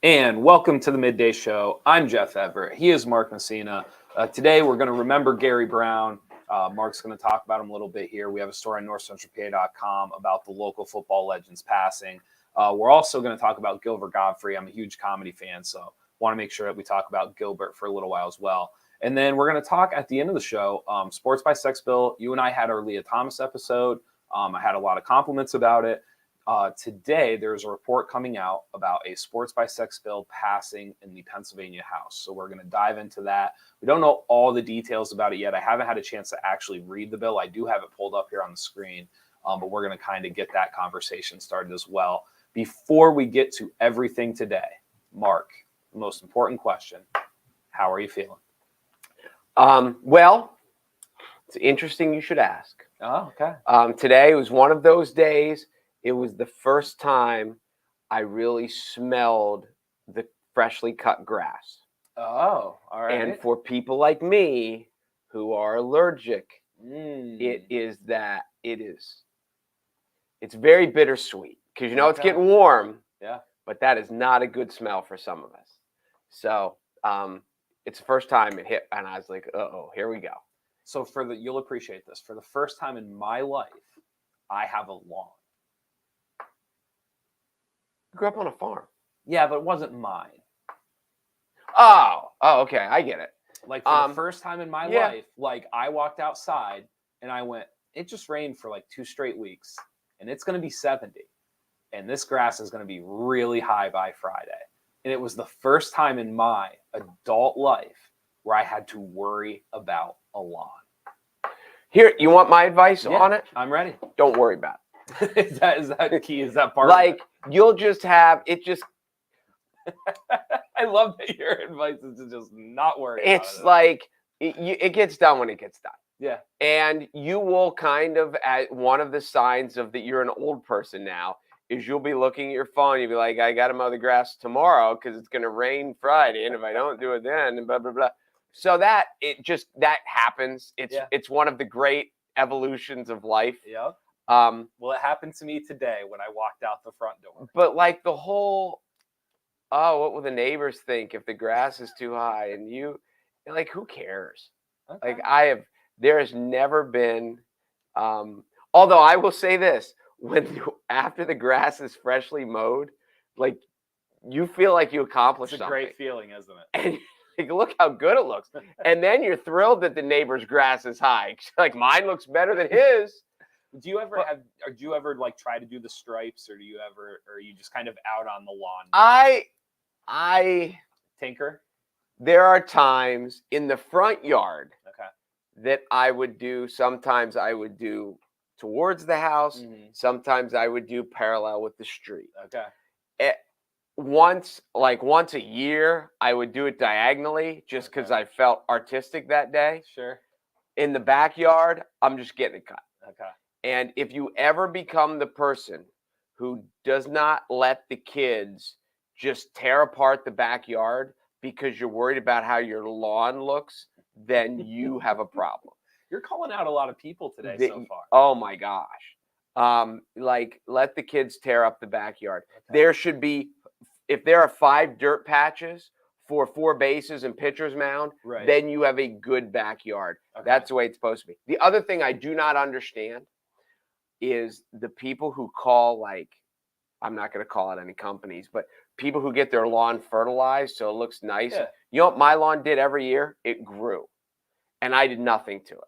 And welcome to the Midday Show. I'm Jeff Everett. He is Mark Messina. Today we're going to remember Gary Brown. Mark's going to talk about him a little bit here. We have a story on NorthcentralPa.com about the local football legends passing. We're also going to talk about Gilbert Gottfried. I'm a huge comedy fan, so want to make sure that we talk about Gilbert for a little while as well. And then we're going to talk at the end of the show, Sports by Sex Bill. You and I had our Leah Thomas episode. I had a lot of compliments about it. Today, there's a report coming out about a sports by sex bill passing in the Pennsylvania House. So we're going to dive into that. We don't know all the details about it yet. I haven't had a chance to actually read the bill. I do have it pulled up here on the screen, but we're going to kind of get that conversation started as well. Before we get to everything today, Mark, the most important question, how are you feeling? Well, it's interesting you should ask. Oh, okay. Today was one of those days. It was the first time I really smelled the freshly cut grass. Oh, all right. And for people like me who are allergic, it's very bittersweet because it's getting warm. Yeah. But that is not a good smell for some of us. So it's the first time it hit, and I was like, uh-oh, here we go. So you'll appreciate this. For the first time in my life, I have a lawn. Grew up on a farm. Yeah, but it wasn't mine. Oh, okay, I get it. Like for the first time in my life, like I walked outside and I went, it just rained for like 2 straight weeks and it's going to be 70 and this grass is going to be really high by Friday. And it was the first time in my adult life where I had to worry about a lawn. Here, you want my advice on it? I'm ready. Don't worry about it. Is that key? Is that part like you'll just have it just I love that your advice is to just not worry about it. It's like it gets done when it gets done. Yeah. And you will kind of, at one of the signs of that you're an old person now is you'll be looking at your phone, you'll be like, I gotta mow the grass tomorrow because it's gonna rain Friday, and if I don't do it then, and blah blah blah. So that happens. It's one of the great evolutions of life. Yeah. Well, it happened to me today when I walked out the front door. But like the whole, what will the neighbors think if the grass is too high? And like, who cares? Okay. Like there has never been, although I will say this, after the grass is freshly mowed, like you feel like you accomplished something. It's a great feeling, isn't it? And like, look how good it looks. And then you're thrilled that the neighbor's grass is high. Like mine looks better than his. Do you ever like try to do the stripes, or are you just kind of out on the lawn? I tinker. There are times in the front yard that I would do. Sometimes I would do towards the house. Mm-hmm. Sometimes I would do parallel with the street. Okay. Once a year, I would do it diagonally just because I felt artistic that day. Sure. In the backyard, I'm just getting it cut. Okay. And if you ever become the person who does not let the kids just tear apart the backyard because you're worried about how your lawn looks, then you have a problem. You're calling out a lot of people today so far. Oh my gosh. Like let the kids tear up the backyard. Okay. There should be, if there are 5 dirt patches for 4 bases and pitcher's mound, then you have a good backyard. Okay. That's the way it's supposed to be. The other thing I do not understand is the people who call, like, I'm not going to call out any companies, but people who get their lawn fertilized so it looks nice. Yeah. You know what my lawn did every year? It grew. And I did nothing to it.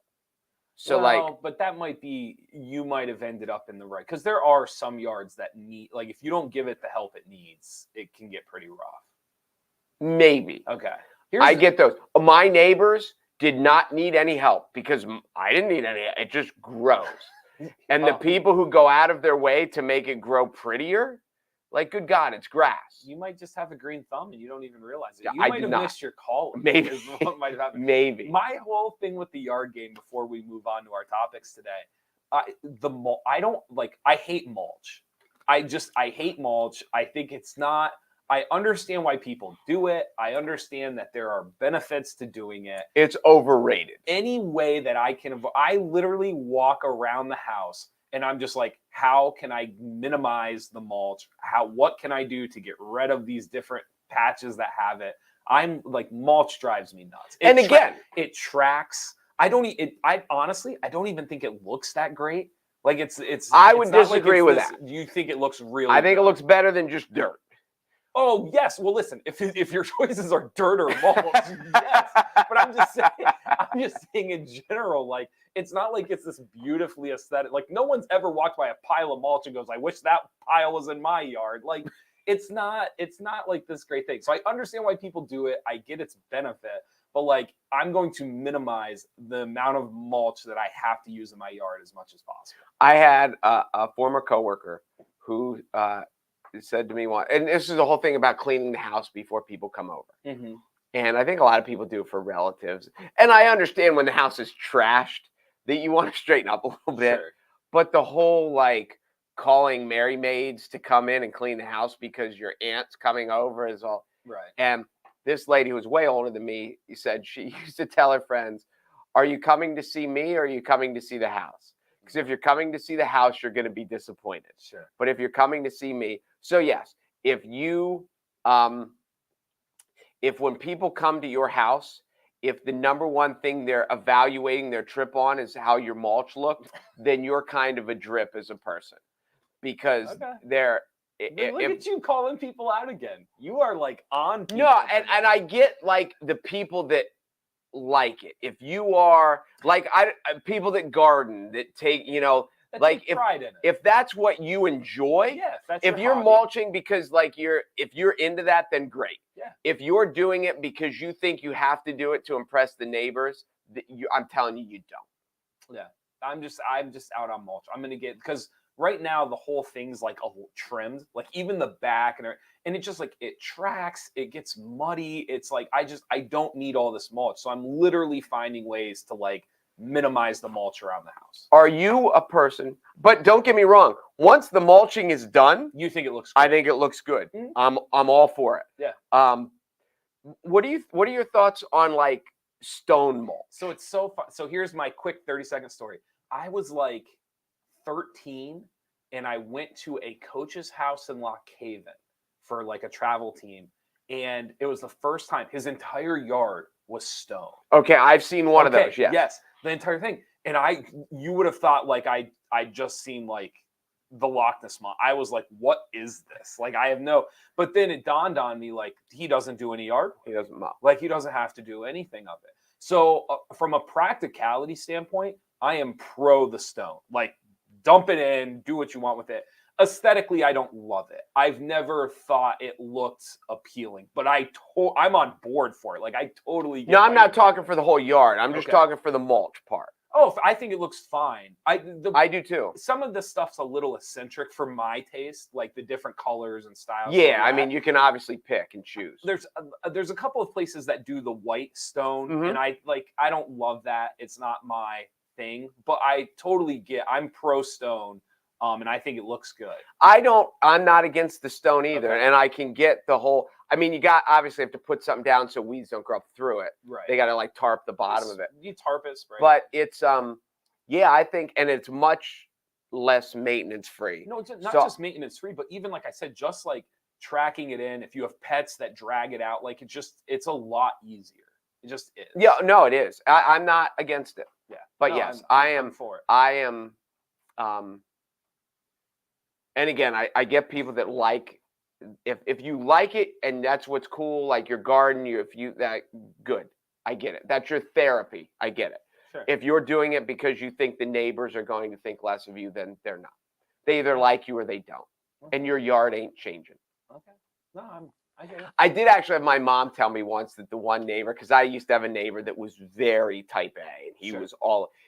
So but that might be, you might have ended up in the right, because there are some yards that need, like, if you don't give it the help it needs, it can get pretty rough. Maybe. Okay. I get those. My neighbors did not need any help because I didn't need any. It just grows. And the people who go out of their way to make it grow prettier, like, good God, it's grass. You might just have a green thumb and you don't even realize it. You might have missed your call. Maybe. Is what might have happened. Maybe. My whole thing with the yard game, before we move on to our topics today, I hate mulch. I hate mulch. I think it's not. I understand why people do it. I understand that there are benefits to doing it. It's overrated. Any way that I can, I literally walk around the house and I'm just like, how can I minimize the mulch? What can I do to get rid of these different patches that have it. I'm like, mulch drives me nuts. And again, it tracks. I honestly, I don't even think it looks that great. Like I would disagree with that. You think it looks really I think good. it looks better than just dirt. Oh yes. Well, listen, if your choices are dirt or mulch, yes. But I'm just saying in general, like, it's not like it's this beautifully aesthetic. Like, no one's ever walked by a pile of mulch and goes, I wish that pile was in my yard. Like, it's not like this great thing. So I understand why people do it. I get its benefit, but like, I'm going to minimize the amount of mulch that I have to use in my yard as much as possible. I had a former coworker who said to me once, and this is the whole thing about cleaning the house before people come over. Mm-hmm. And I think a lot of people do it for relatives. And I understand when the house is trashed that you want to straighten up a little bit. Sure. But the whole like calling Mary maids to come in and clean the house because your aunt's coming over is all right. And this lady who was way older than me, he said she used to tell her friends, are you coming to see me or are you coming to see the house? Because if you're coming to see the house, you're going to be disappointed. Sure. But if you're coming to see me, so yes, if you if when people come to your house, if the number one thing they're evaluating their trip on is how your mulch looked, then you're kind of a drip as a person. Because they're look at you calling people out again. You are like on people. No, and I get like the people that like it. If you are like people that garden, that take, that like take pride in it. If that's what you enjoy, yeah, if you're hobby. mulching because like if you're into that, then great. Yeah. If you're doing it because you think you have to do it to impress the neighbors, I'm telling you, you don't. Yeah, I'm just out on mulch. I'm gonna get, because right now the whole thing's like trimmed, like even the back and it just like it tracks, it gets muddy. It's like I don't need all this mulch, so I'm literally finding ways to like minimize the mulch around the house. Are you a person? But don't get me wrong. Once the mulching is done, you think it looks good? I think it looks good. Mm-hmm. I'm all for it. Yeah. What are your thoughts on like stone mulch? So it's so fun. So here's my quick 30-second story. I was like 13 and I went to a coach's house in Lock Haven for like a travel team, and it was the first time his entire yard was stone. Okay, I've seen one of those. Yes, the entire thing. And you would have thought like I just seen like the Loch Ness Monster. I was like, what is this? Like, I have no. But then it dawned on me, like, he doesn't do any yard. He doesn't mow. Like, he doesn't have to do anything of it. So from a practicality standpoint, I am pro the stone. Like, dump it in, do what you want with it. Aesthetically, I don't love it. I've never thought it looked appealing, but I'm on board for it. Like, I totally get. No, I'm not talking for the whole yard. I'm just talking for the mulch part. Oh, I think it looks fine. I do too. Some of the stuff's a little eccentric for my taste, like the different colors and styles. Yeah, I mean, you can obviously pick and choose. There's a couple of places that do the white stone, and I don't love that. It's not my thing, but I totally get. I'm pro stone. And I think it looks good. I'm not against the stone either. Okay. And I can get the whole, I mean, you obviously have to put something down so weeds don't grow up through it. Right. They got to like tarp the bottom of it. You tarp it, spray. But it's, I think, and it's much less maintenance free. No, it's not just maintenance free, but even like I said, just like tracking it in, if you have pets that drag it out, like it's a lot easier. It just is. Yeah, no, it is. I'm not against it. Yeah. But no, yes, I'm for it. I am, and again, I get people that like, if you like it and that's what's cool, like your garden, good. I get it. That's your therapy. I get it. Sure. If you're doing it because you think the neighbors are going to think less of you, then they're not. They either like you or they don't. Okay. And your yard ain't changing. Okay. No, I get it. I did actually have my mom tell me once that the one neighbor, because I used to have a neighbor that was very type A, and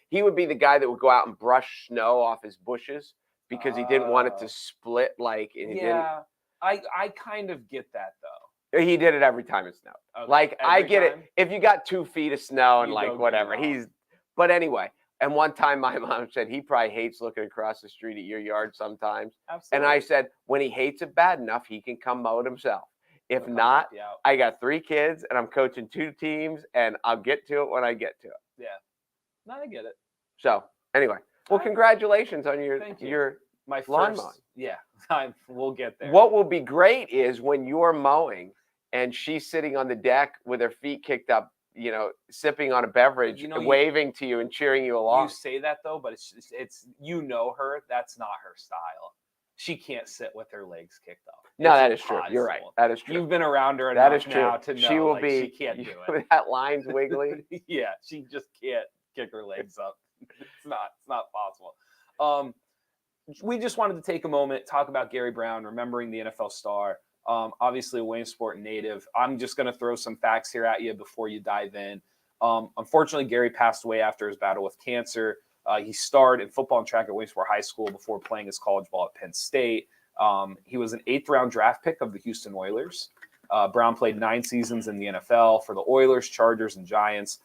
he would be the guy that would go out and brush snow off his bushes, because he didn't want it to split I kind of get that though. He did it every time it snowed. Okay. Like I get it. If you got 2 feet of snow and like whatever, but anyway. And one time my mom said he probably hates looking across the street at your yard sometimes. Absolutely. And I said, when he hates it bad enough, he can come mow it himself. If not, I got 3 kids and I'm coaching 2 teams and I'll get to it when I get to it. Yeah. No, I get it. So anyway. Well, congratulations on your my lawn mowing. Yeah, we'll get there. What will be great is when you're mowing and she's sitting on the deck with her feet kicked up, sipping on a beverage, waving to you and cheering you along. You say that though, but it's her. That's not her style. She can't sit with her legs kicked up. No, that is true. You're right. That is true. You've been around her enough now to know she can't do it. That line's wiggly. Yeah, she just can't kick her legs up. It's not possible. We just wanted to take a moment, talk about Gary Brown, remembering the NFL star. Obviously a Williamsport native. I'm just going to throw some facts here at you before you dive in. Unfortunately, Gary passed away after his battle with cancer. He starred in football and track at Williamsport High School before playing his college ball at Penn State. He was an 8th-round draft pick of the Houston Oilers. Brown played 9 seasons in the NFL for the Oilers, Chargers, and Giants.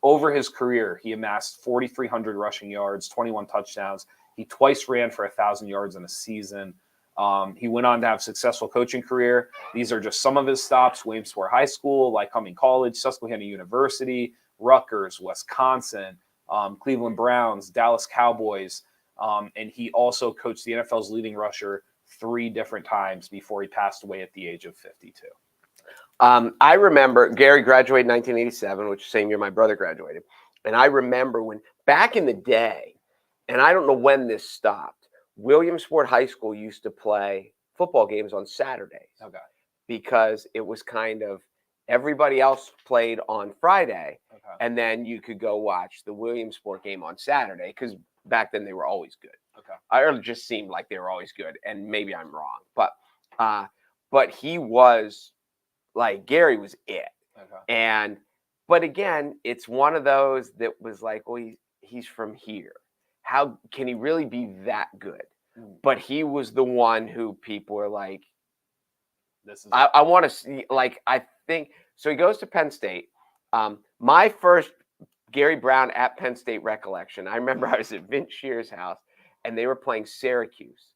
Over his career, he amassed 4,300 rushing yards, 21 touchdowns. He twice ran for 1,000 yards in a season. He went on to have a successful coaching career. These are just some of his stops: Williamsport High School, Lycoming College, Susquehanna University, Rutgers, Wisconsin, Cleveland Browns, Dallas Cowboys. And he also coached the NFL's leading rusher 3 different times before he passed away at the age of 52. I remember Gary graduated in 1987, which is the same year my brother graduated. And I remember when back in the day, and I don't know when this stopped, Williamsport High School used to play football games on Saturdays. Okay. Because it was kind of everybody else played on Friday, and then you could go watch the Williamsport game on Saturday, because back then they were always good. It just seemed like they were always good, and maybe I'm wrong, but he was like, Gary was it. But again, it's one of those that was like, well, he's from here. How can he really be that good? But he was the one who people were like, I want to see, I think, so he goes to Penn State. My first Gary Brown at Penn State recollection, I remember I was at Vince Shear's house, and they were playing Syracuse.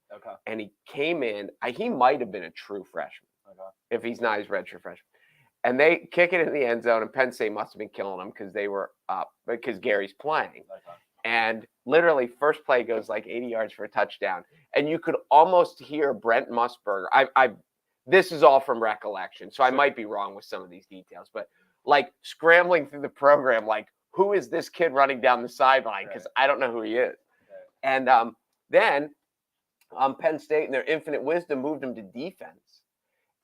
And he came in, he might have been a true freshman. If he's not, he's redshirt freshman. And they kick it in the end zone, and Penn State must have been killing them because they were up, because Gary's playing. And literally, first play goes like 80 yards for a touchdown. And you could almost hear Brent Musburger. This is all from recollection, so I might be wrong with some of these details, but scrambling through the program, who is this kid running down the sideline? Because I don't know who he is. And then Penn State, in their infinite wisdom, moved him to defense.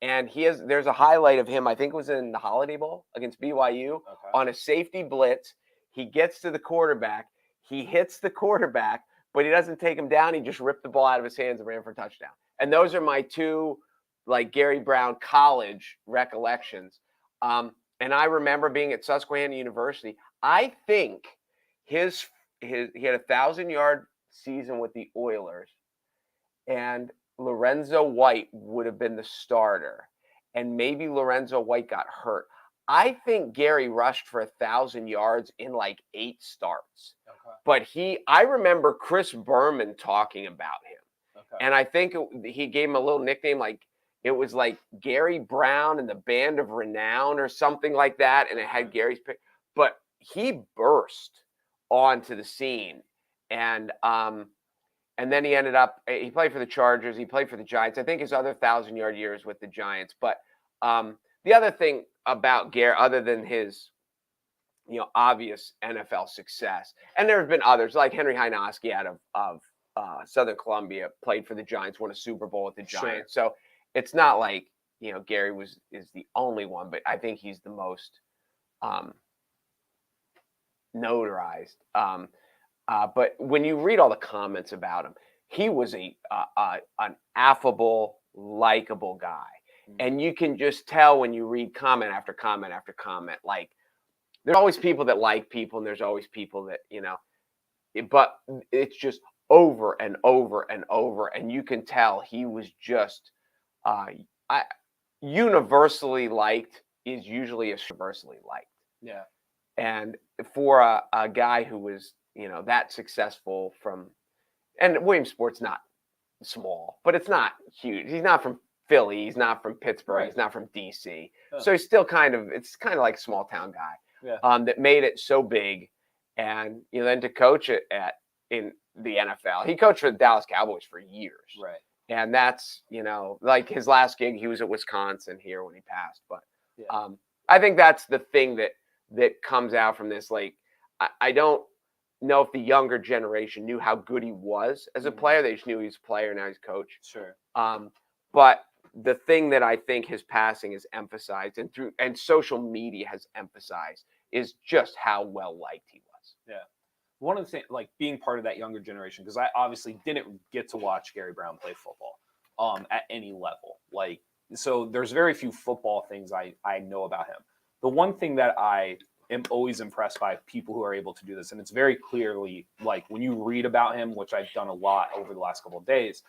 And there's a highlight of him, I think it was in the Holiday Bowl against BYU, on a safety blitz. He gets to the quarterback. He hits the quarterback, but he doesn't take him down. He just ripped the ball out of his hands and ran for a touchdown. And those are my 2 Gary Brown college recollections. And I remember being at Susquehanna University. I think he had a 1,000-yard season with the Oilers, and Lorenzo White would have been the starter, and maybe Lorenzo White got hurt. I think Gary rushed for 1,000 yards in 8 starts. But I remember Chris Berman talking about him. And I think he gave him a little nickname, it was Gary Brown and the Band of Renown or something like that. And it had Gary's pick. But he burst onto the scene. And then he played for the Chargers. He played for the Giants. I think his other 1,000-yard years with the Giants. But the other thing about Gary, other than his obvious NFL success, and there have been others, like Henry Hynoski out of Southern Columbia, played for the Giants, won a Super Bowl with the Giants. So it's not like Gary is the only one, but I think he's the most notarized. But when you read all the comments about him, he was an affable, likable guy. And you can just tell when you read comment after comment after comment, there's always people that like people, and there's always people that, but it's just over and over and over. And you can tell he was just universally liked is usually universally liked. Yeah. And for a guy who was, that successful and Williamsport's not small, but it's not huge. He's not from Philly. He's not from Pittsburgh. He's not from DC. So he's still it's kind of like a small town guy that made it so big. And, then to coach it in the NFL, he coached for the Dallas Cowboys for years. Right. And that's, like his last gig, he was at Wisconsin here when he passed. But I think that's the thing that comes out from this. Like, I don't know if the younger generation knew how good he was as a player. They just knew he was a player, now he's coach. Sure. But the thing that I think his passing has emphasized, and social media has emphasized, is just how well liked he was. Yeah. One of the things, like being part of that younger generation, because I obviously didn't get to watch Gary Brown play football at any level. Like, so there's very few football things I know about him. The one thing that I am always impressed by people who are able to do this, and it's very clearly, like when you read about him, which I've done a lot over the last couple of days,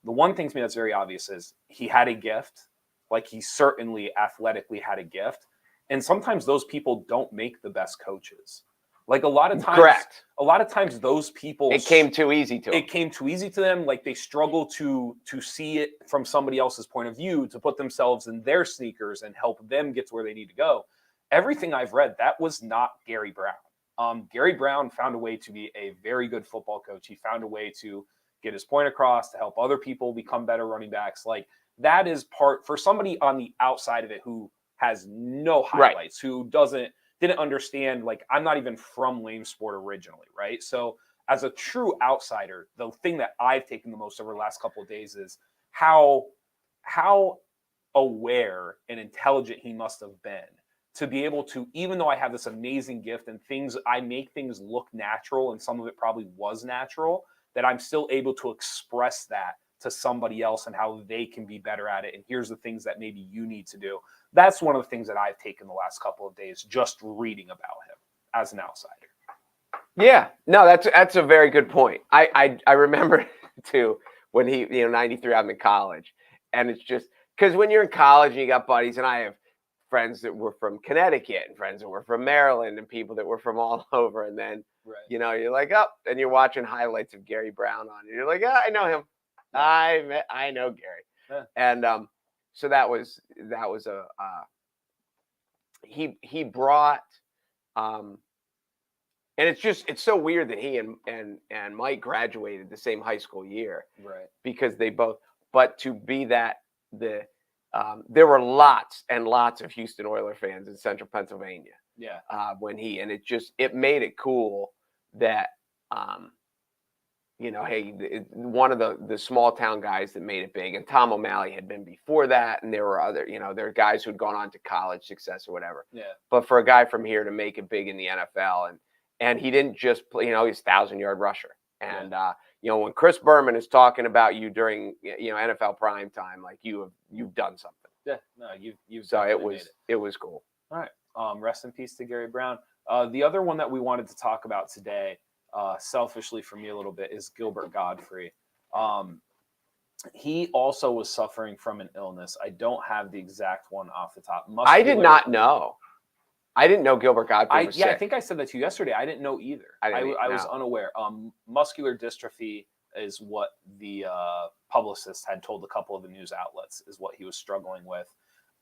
the one thing to me that's very obvious is he had a gift. Like, he certainly athletically had a gift. And sometimes those people don't make the best coaches. Like a lot of times, correct. A lot of times those people, it came too easy to them. It came too easy to them. Like, they struggle to see it from somebody else's point of view, to put themselves in their sneakers and help them get to where they need to go. Everything I've read, that was not Gary Brown. Gary Brown found a way to be a very good football coach. He found a way to get his point across, to help other people become better running backs. Like, that is part for somebody on the outside of it who has no highlights, who didn't understand, like, I'm not even from Lamesport originally, right? So as a true outsider, the thing that I've taken the most over the last couple of days is how aware and intelligent he must have been to be able to, even though I have this amazing gift and I make things look natural, and some of it probably was natural, that I'm still able to express that to somebody else and how they can be better at it. And here's the things that maybe you need to do. That's one of the things that I've taken the last couple of days, just reading about him as an outsider. Yeah, no, that's a very good point. I remember too when he, 93, I'm in college, and it's just because when you're in college and you got buddies, and I have friends that were from Connecticut and friends that were from Maryland and people that were from all over, and then you're like, oh, and you're watching highlights of Gary Brown on, and you're like, I know him. I know Gary. Yeah. And so that was he brought and it's so weird that he and Mike graduated the same high school year, right? Because they both, but to be that there were lots and lots of Houston Oiler fans in Central Pennsylvania. Yeah. When it made it cool that hey, one of the small town guys that made it big, and Tom O'Malley had been before that, and there were other, there are guys who'd gone on to college success or whatever. Yeah. But for a guy from here to make it big in the NFL, and he didn't just play, he's 1,000-yard rusher. And when Chris Berman is talking about you during NFL prime time, like you've done something. Yeah. No, you've so it was cool. All right. Rest in peace to Gary Brown. The other one that we wanted to talk about today, selfishly for me a little bit, is Gilbert Gottfried. He also was suffering from an illness. I don't have the exact one off the top. I did not know. I didn't know Gilbert Gottfried was sick. I think I said that to you yesterday. I didn't know either. I was unaware. Muscular dystrophy is what the publicist had told a couple of the news outlets is what he was struggling with.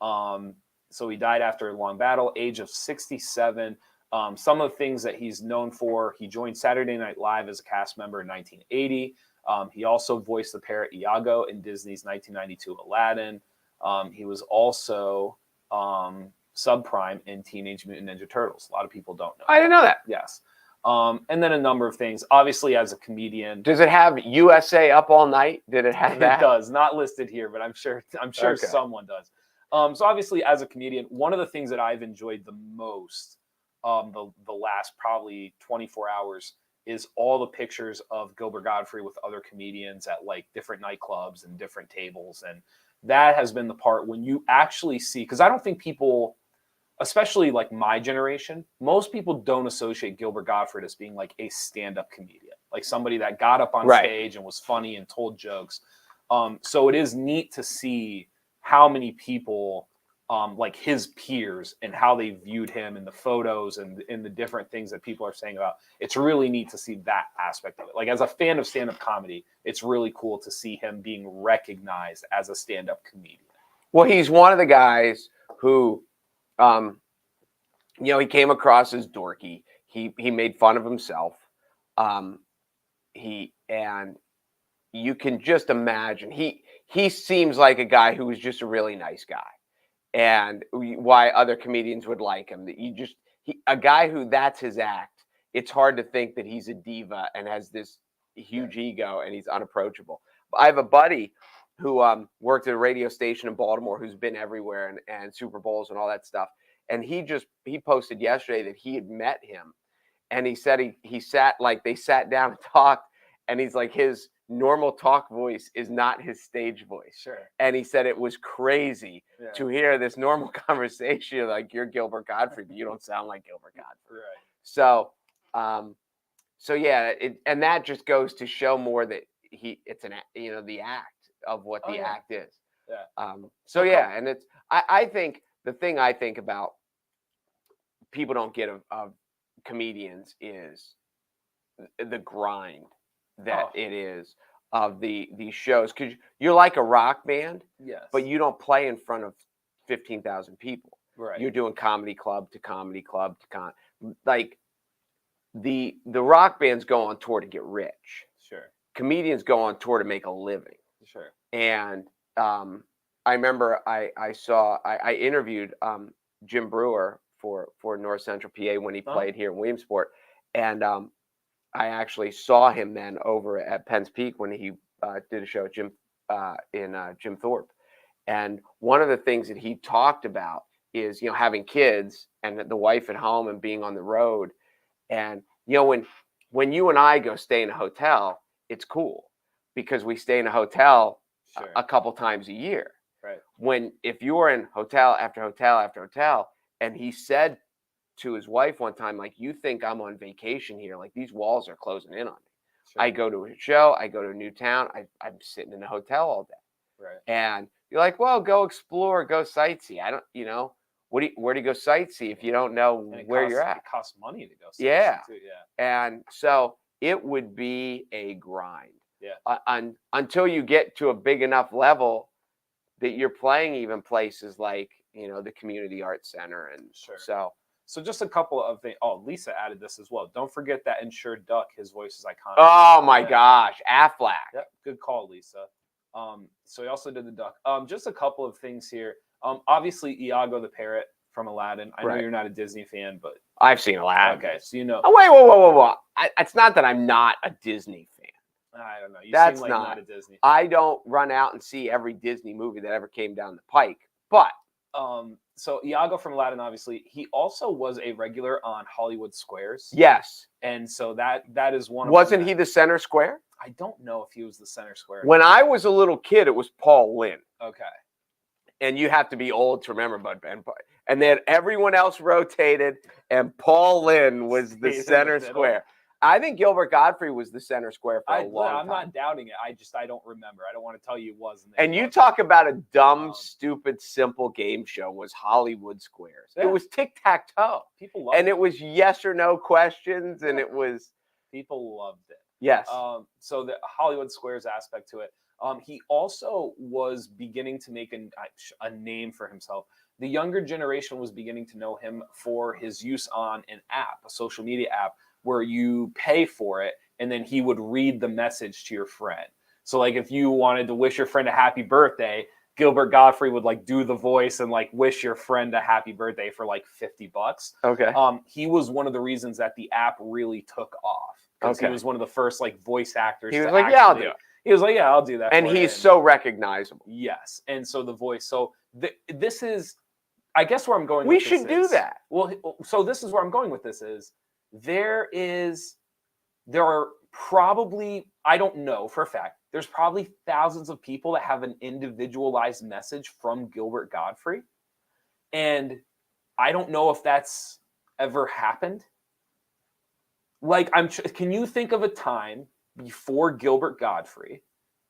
So he died after a long battle, age of 67. Some of the things that he's known for: he joined Saturday Night Live as a cast member in 1980. He also voiced the parrot Iago in Disney's 1992 Aladdin. He was also Subprime in Teenage Mutant Ninja Turtles. A lot of people don't know. I didn't know that. Yes. And then a number of things. Obviously, as a comedian. Does it have USA Up All Night? Did it have that? It does. Not listed here, but I'm sure Okay. someone does. So obviously, as a comedian, one of the things that I've enjoyed the most the last probably 24 hours is all the pictures of Gilbert Gottfried with other comedians at like different nightclubs and different tables. And that has been the part when you actually see, because I don't think people, especially like my generation, most people don't associate Gilbert Gottfried as being like a stand-up comedian, like somebody that got up on stage and was funny and told jokes. So it is neat to see how many people, like his peers, and how they viewed him in the photos and in the different things that people are saying about. It's really neat to see that aspect of it. Like, as a fan of stand-up comedy, it's really cool to see him being recognized as a stand-up comedian. Well, he's one of the guys who, he came across as dorky. He made fun of himself. And you can just imagine he seems like a guy who is just a really nice guy, and why other comedians would like him. That a guy who that's his act. It's hard to think that he's a diva and has this huge ego and he's unapproachable. I have a buddy who worked at a radio station in Baltimore who's been everywhere and Super Bowls and all that stuff. And he posted yesterday that he had met him, and he said he sat, like, they sat down and talked, and he's like, his normal talk voice is not his stage voice. Sure. And he said it was crazy to hear this normal conversation, like, you're Gilbert Gottfried, but you don't sound like Gilbert Gottfried. Right. So, and that just goes to show more that it's the act of what the act is. Yeah. And it's, I think the thing I think about people don't get of comedians is the grind that it is of these shows, because you're like a rock band, but you don't play in front of 15,000 people. Right. You're doing comedy club to comedy club to like the rock bands go on tour to get rich. Sure. Comedians go on tour to make a living. Sure. And I remember I interviewed Jim Brewer for North Central PA when he played here in Williamsport, and I actually saw him then over at Penn's Peak when he did a show at Jim Thorpe. And one of the things that he talked about is, having kids and the wife at home and being on the road. And, when you and I go stay in a hotel, it's cool because we stay in a hotel a couple times a year. Right. If you're in hotel after hotel after hotel, and he said to his wife one time, like, you think I'm on vacation here? Like, these walls are closing in on me. Sure. I go to a show, I go to a new town, I'm sitting in a hotel all day. Right. And you're like, well, go explore, go sightsee. I don't, where do you go sightsee if you don't know where you're at? It costs money to go sightsee too. Yeah. And so it would be a grind. Yeah. Until you get to a big enough level that you're playing even places like, the Community Arts Center. And so just a couple of things. Oh, Lisa added this as well. Don't forget that insured duck. His voice is iconic. Oh my gosh. Aflac. Yep. Good call, Lisa. So he also did the duck. Just a couple of things here. Obviously Iago the parrot from Aladdin. I know you're not a Disney fan, but I've seen Aladdin. Okay, so Oh, wait, whoa. It's not that I'm not a Disney fan. I don't know. You That's seem like not a Disney fan. I don't run out and see every Disney movie that ever came down the pike. But so Iago from Aladdin, obviously, he also was a regular on Hollywood Squares. Yes. And so that is one. Wasn't he the center square? I don't know if he was the center square. When I was a little kid, it was Paul Lynde. Okay. And you have to be old to remember, but and then everyone else rotated, and Paul Lynde was the center square. I think Gilbert Gottfried was the center square for a long time. I'm not doubting it. I don't remember. I don't want to tell you it wasn't. And you talk about a dumb, stupid, simple game show was Hollywood Squares. Yeah. It was tic-tac-toe. People loved it. And it was yes or no questions, and it was... People loved it. Yes. So the Hollywood Squares aspect to it. He also was beginning to make a name for himself. The younger generation was beginning to know him for his use on an app, a social media app, where you pay for it, and then he would read the message to your friend. So, like, if you wanted to wish your friend a happy birthday, Gilbert Gottfried would, like, do the voice and, like, wish your friend a happy birthday for, like, $50. Okay. He was one of the reasons that the app really took off. Because he was one of the first, like, voice actors. He was like, yeah, I'll do it. He was like, yeah, I'll do that. And he's so recognizable. Yes. And so the voice. So this is, I guess, where I'm going with this. We should do that. Well, so this is where I'm going with this is, there are probably, I don't know for a fact, there's probably thousands of people that have an individualized message from Gilbert Gottfried. And I don't know if that's ever happened. Like, can you think of a time before Gilbert Gottfried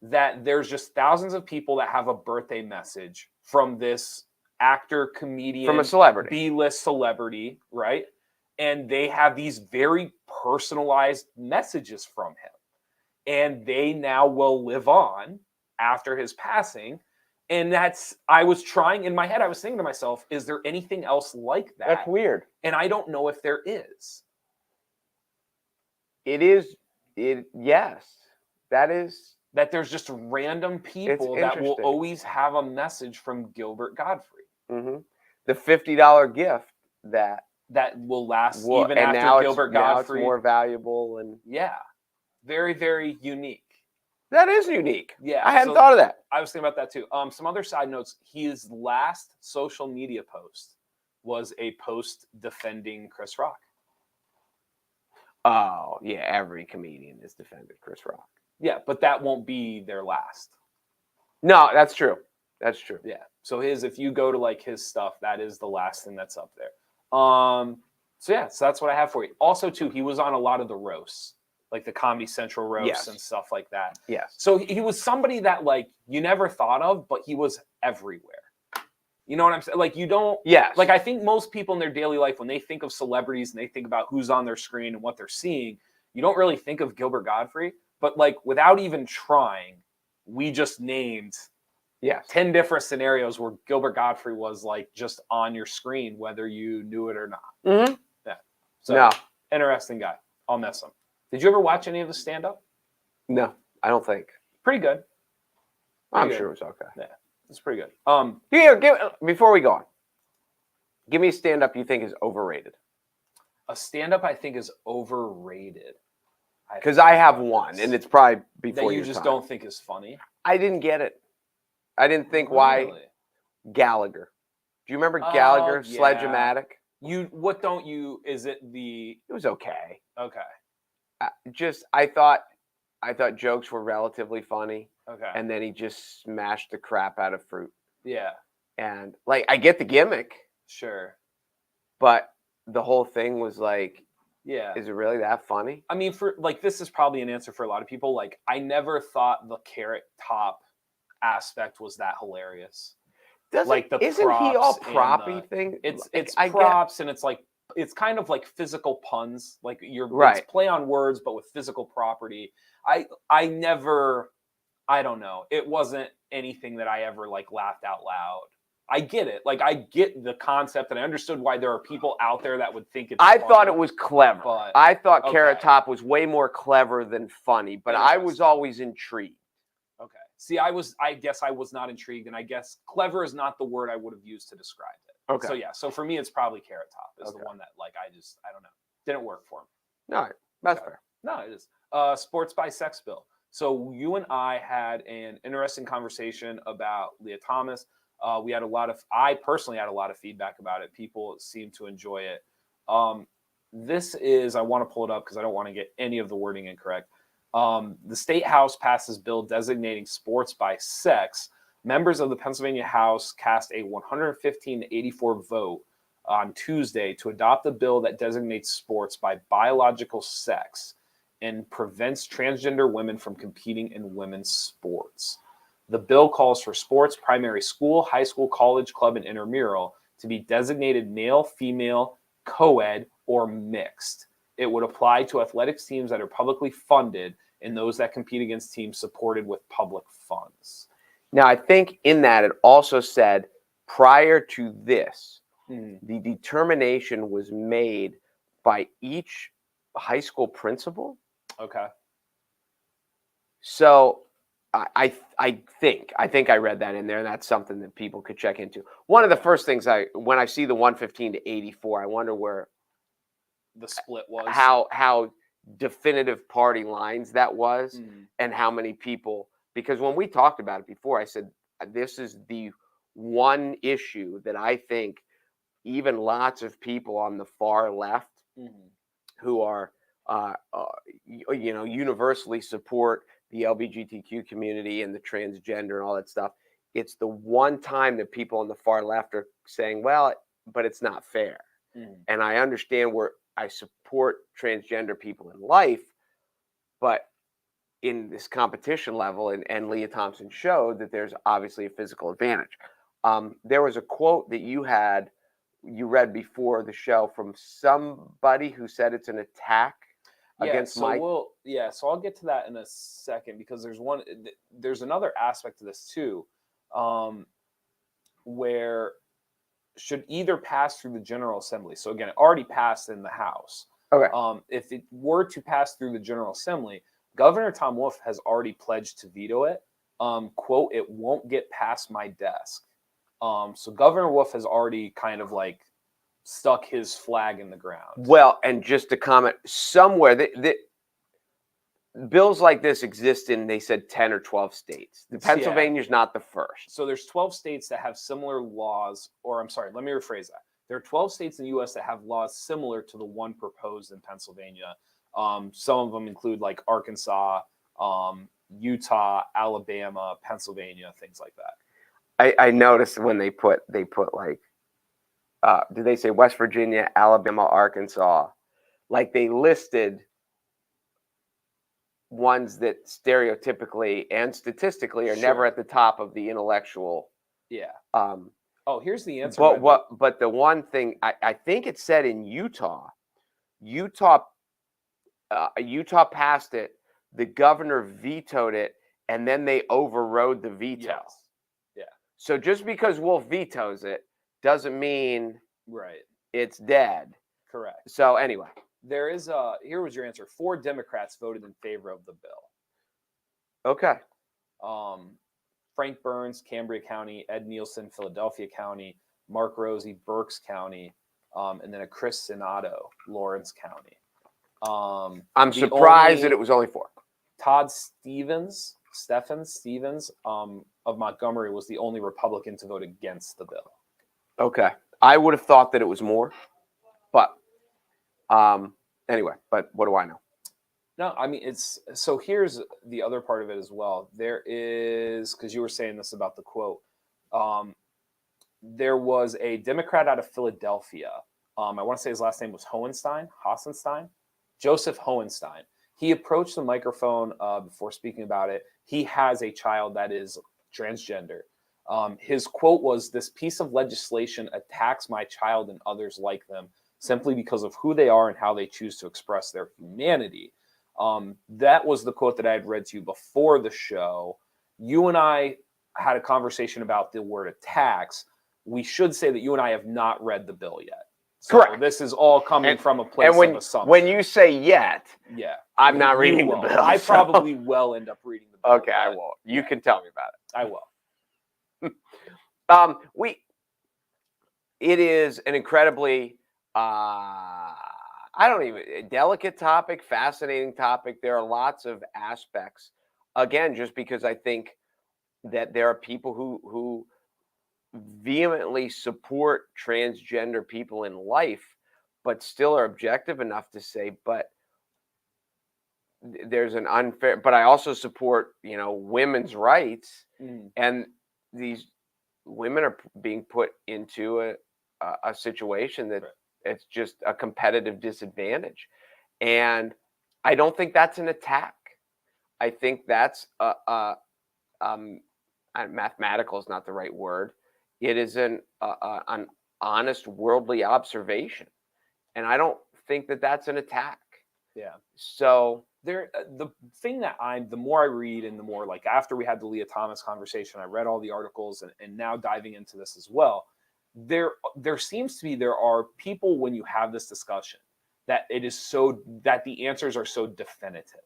that there's just thousands of people that have a birthday message from this actor, comedian, from a celebrity, B-list celebrity, right? And they have these very personalized messages from him, and they now will live on after his passing. And I was trying in my head, I was thinking to myself, is there anything else like that? That's weird. And I don't know if there is. Yes, that is that there's just random people that will always have a message from Gilbert Gottfried. Mm-hmm. The $50 gift that will last even after Gilbert Gottfried. Now it's more valuable and very, very unique. That is unique. Yeah, I hadn't thought of that. I was thinking about that too. Some other side notes: his last social media post was a post defending Chris Rock. Oh yeah, every comedian has defended Chris Rock. Yeah, but that won't be their last. No, that's true. That's true. Yeah. So if you go to like his stuff, that is the last thing that's up there. So that's what I have for you. Also, too, he was on a lot of the roasts, like the Comedy Central roasts and stuff like that. Yes. So he was somebody that like you never thought of, but he was everywhere. You know what I'm saying? Like you don't. Yes. Like I think most people in their daily life, when they think of celebrities and they think about who's on their screen and what they're seeing, you don't really think of Gilbert Gottfried. But like without even trying, we just named 10 different scenarios where Gilbert Gottfried was like just on your screen, whether you knew it or not. Mm-hmm. Yeah. So interesting guy. I'll miss him. Did you ever watch any of the stand-up? No, I don't think. Pretty good. I'm sure it was okay. Yeah, it's pretty good. Before we go on, give me a stand-up you think is overrated. A stand-up I think is overrated. Because I have one, and it's probably before that you just don't think is funny. I didn't get it. I didn't think why Gallagher. Do you remember Gallagher? Yeah. Sledge-o-matic? Is it the? It was okay. Okay. I thought jokes were relatively funny. Okay. And then he just smashed the crap out of fruit. Yeah. And like I get the gimmick. Sure. But the whole thing was like, yeah. Is it really that funny? I mean, for like this is probably an answer for a lot of people. Like I never thought the Carrot Top aspect was that hilarious. Isn't he all proppy thing? It's props and it's like it's kind of like physical puns. Like it's play on words, but with physical property. I don't know. It wasn't anything that I ever like laughed out loud. I get it. Like I get the concept, and I understood why there are people out there that would think it's. I thought it was clever. But, I thought Carrot Top was way more clever than funny, but I was always intrigued. Okay. See, I guess I was not intrigued, and I guess clever is not the word I would have used to describe it. Okay. So yeah. So for me, it's probably Carrot Top is the one that like I don't know, didn't work for me. No, that's fair. No, it is. Sports by Sex Bill. So you and I had an interesting conversation about Leah Thomas. I personally had a lot of feedback about it. People seem to enjoy it. I want to pull it up because I don't want to get any of the wording incorrect. The State House passes bill designating sports by sex. Members of the Pennsylvania House cast a 115-84 vote on Tuesday to adopt a bill that designates sports by biological sex and prevents transgender women from competing in women's sports. The bill calls for sports, primary school, high school, college, club, and intramural to be designated male, female, co-ed, or mixed. It would apply to athletics teams that are publicly funded and those that compete against teams supported with public funds. Now, I think in that it also said prior to this, the determination was made by each high school principal. Okay. So I think I read that in there, and that's something that people could check into. One of the first things when I see the 115-84, I wonder where the split was. How definitive party lines that was, and how many people. Because when we talked about it before, I said this is the one issue that I think even lots of people on the far left who are universally support the LGBTQ community and the transgender and all that stuff. It's the one time that people on the far left are saying, well, but it's not fair. And I understand where I support transgender people in life, but in this competition level, and Leah Thompson showed that there's obviously a physical advantage. There was a quote that you read before the show from somebody who said it's an attack against Mike. So I'll get to that in a second because there's another aspect to this too, where should either pass through the General Assembly. So again, it already passed in the House. Okay. If it were to pass through the General Assembly, Governor Tom Wolf has already pledged to veto it. Quote, it won't get past my desk. So Governor Wolf has already kind of like stuck his flag in the ground. Well, and just to comment, somewhere bills like this exist in, they said 10 or 12 states. Pennsylvania's not the first. So there's 12 states that have similar laws, or I'm sorry, let me rephrase that. There are 12 states in the U.S. that have laws similar to the one proposed in Pennsylvania. Some of them include like Arkansas, Utah, Alabama, Pennsylvania, things like that. I noticed when they put like, did they say West Virginia, Alabama, Arkansas? Like they listed ones that stereotypically and statistically are never at the top of the intellectual. Yeah. Oh, here's the answer. But the one thing I think it said in Utah passed it. The governor vetoed it, and then they overrode the veto. Yes. Yeah. So just because Wolf vetoes it doesn't mean it's dead. Correct. So anyway. There is here was your answer. 4 Democrats voted in favor of the bill. Okay. Frank Burns, Cambria County, Ed Nielsen, Philadelphia County, Mark Rosie, Berks County, and then a Chris Sinato, Lawrence County. I'm surprised that it was only 4. Todd Stevens of Montgomery was the only Republican to vote against the bill. Okay. I would have thought that it was more, but anyway, but what do I know? No, I mean, so here's the other part of it as well. There is, because you were saying this about the quote, there was a Democrat out of Philadelphia. I want to say his last name was Hohenstein, Joseph Hohenstein. He approached the microphone before speaking about it. He has a child that is transgender. His quote was, "This piece of legislation attacks my child and others like them simply because of who they are and how they choose to express their humanity." That was the quote that I had read to you before the show. You and I had a conversation about the word attacks. We should say that you and I have not read the bill yet. So correct. This is all coming from a place of assumption. When you say yet, I'm not reading the bill. I probably will end up reading the bill. Okay, I won't. You can tell me about it. I will. It is an incredibly delicate topic, fascinating topic. There are lots of aspects. Again, just because I think that there are people who vehemently support transgender people in life, but still are objective enough to say, but there's an unfair, but I also support, women's rights, and these women are being put into a situation that it's just a competitive disadvantage. And I don't think that's an attack. I think that's mathematical is not the right word. It is an honest worldly observation. And I don't think that that's an attack. Yeah. So the thing that the more I read and the more, like, after we had the Leah Thomas conversation, I read all the articles and now diving into this as well, there seems to be, there are people, when you have this discussion, that it is so that the answers are so definitive.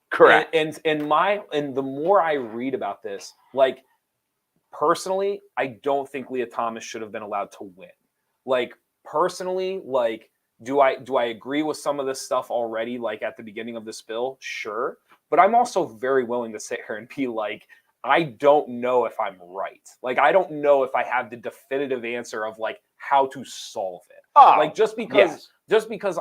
Correct. And the more I read about this, like, personally, I don't think Leah Thomas should have been allowed to win. Like, personally, like, do I agree with some of this stuff already, like at the beginning of this bill? Sure. But I'm also very willing to sit here and be like, I don't know if I'm right. Like, I don't know if I have the definitive answer of like how to solve it. Like, just because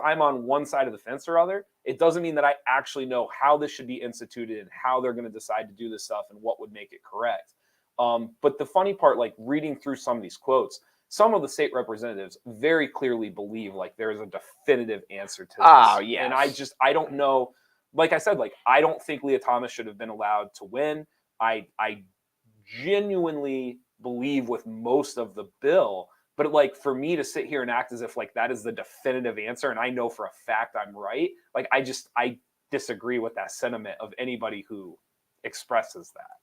I'm on one side of the fence or other, it doesn't mean that I actually know how this should be instituted and how they're going to decide to do this stuff and what would make it correct. But the funny part, like reading through some of these quotes, some of the state representatives very clearly believe like there is a definitive answer to this. Oh, yes. And I don't know. Like I said, like, I don't think Leah Thomas should have been allowed to win. I genuinely believe with most of the bill, but like, for me to sit here and act as if like that is the definitive answer and I know for a fact I'm right, like, I disagree with that sentiment of anybody who expresses that.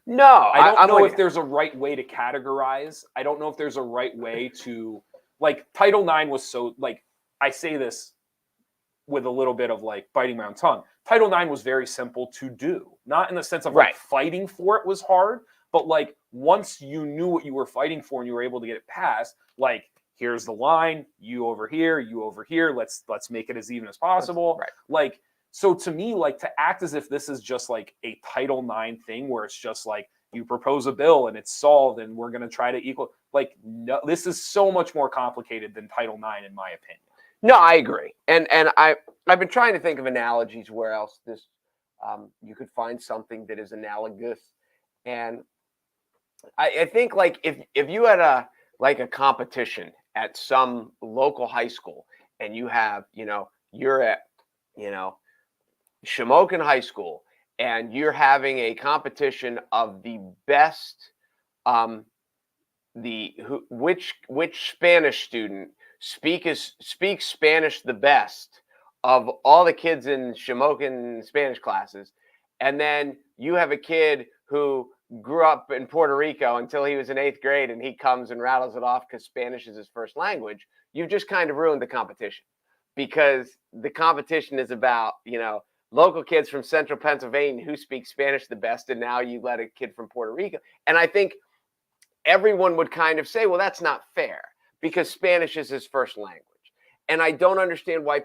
No, I don't know if there's a right way to categorize. I don't know if there's a right way to, like, Title IX was so, like, I say this with a little bit of like biting my own tongue. Title IX was very simple to do, not in the sense of Right. like fighting for it was hard, but like once you knew what you were fighting for and you were able to get it passed, like here's the line, you over here, let's make it as even as possible. Right. Like, so to me, like to act as if this is just like a Title IX thing where it's just like you propose a bill and it's solved and we're going to try to equal, like, no, this is so much more complicated than Title IX, in my opinion. No, I agree. And I've been trying to think of analogies where else this you could find something that is analogous. And I think like if you had a competition at some local high school and you have, you're at, Shamokin High School and you're having a competition of the best, which Spanish student speaks Spanish the best of all the kids in Shamokin Spanish classes, and then you have a kid who grew up in Puerto Rico until he was in 8th grade and he comes and rattles it off because Spanish is his first language. You've just kind of ruined the competition, because the competition is about, local kids from central Pennsylvania who speak Spanish the best, and now you let a kid from Puerto Rico. And I think everyone would kind of say, well, that's not fair because Spanish is his first language. And I don't understand how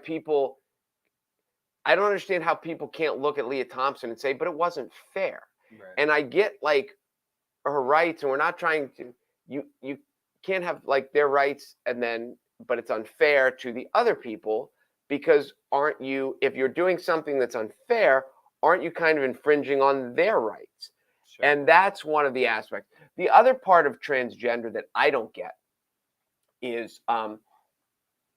people can't look at Leah Thompson and say, but it wasn't fair. Right. And I get like her rights, and we're not trying to, you can't have like their rights but it's unfair to the other people, because if you're doing something that's unfair, aren't you kind of infringing on their rights? Sure. And that's one of the aspects. The other part of transgender that I don't get is, and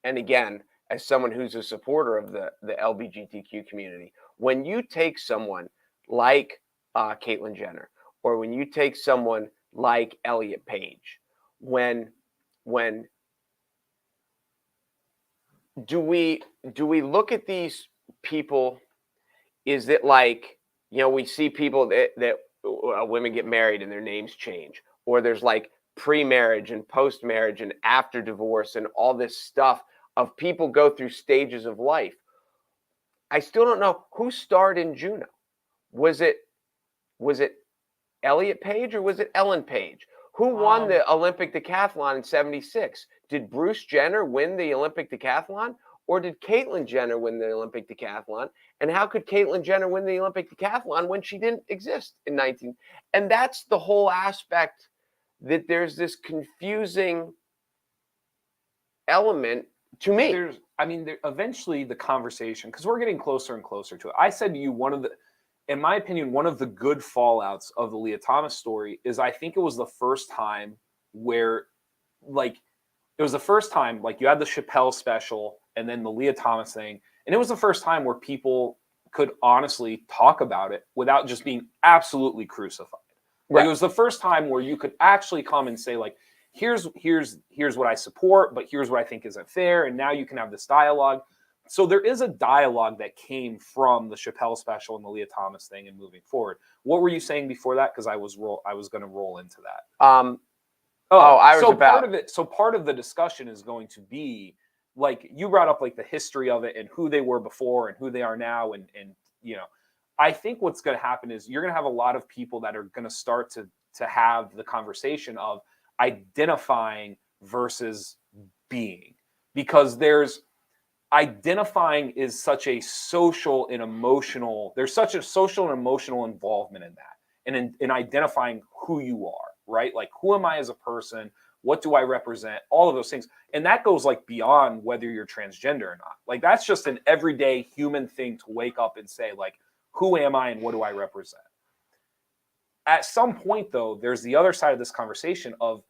again, as someone who's a supporter of the LGBTQ community, when you take someone like Caitlyn Jenner, or when you take someone like Elliot Page, when do we look at these people? Is it like, we see people that women get married and their names change, or there's like pre-marriage and post-marriage and after divorce and all this stuff of people go through stages of life. I still don't know who starred in Juno. Was it Elliot Page or was it Ellen Page? Who won the Olympic decathlon in '76? Did Bruce Jenner win the Olympic decathlon, or did Caitlyn Jenner win the Olympic decathlon? And how could Caitlyn Jenner win the Olympic decathlon when she didn't exist in 19? And that's the whole aspect, that there's this confusing element to me. Eventually the conversation, because we're getting closer and closer to it. I said to you, in my opinion, one of the good fallouts of the Leah Thomas story is I think it was the first time where, like, you had the Chappelle special and then the Leah Thomas thing. And it was the first time where people could honestly talk about it without just being absolutely crucified. Right. Like, it was the first time where you could actually come and say, like, here's what I support, but here's what I think isn't fair. And now you can have this dialogue. So there is a dialogue that came from the Chappelle special and the Leah Thomas thing and moving forward. What were you saying before that? Because I was going to roll into that. Part of the discussion is going to be, like, you brought up like the history of it and who they were before and who they are now. And I think what's going to happen is you're going to have a lot of people that are going to start to have the conversation of identifying versus being, because identifying is such a social and emotional, there's such a social and emotional involvement in that. And in identifying who you are, right? Like, who am I as a person? What do I represent? All of those things. And that goes like beyond whether you're transgender or not. Like, that's just an everyday human thing to wake up and say, like, who am I and what do I represent? At some point, though, there's the other side of this conversation of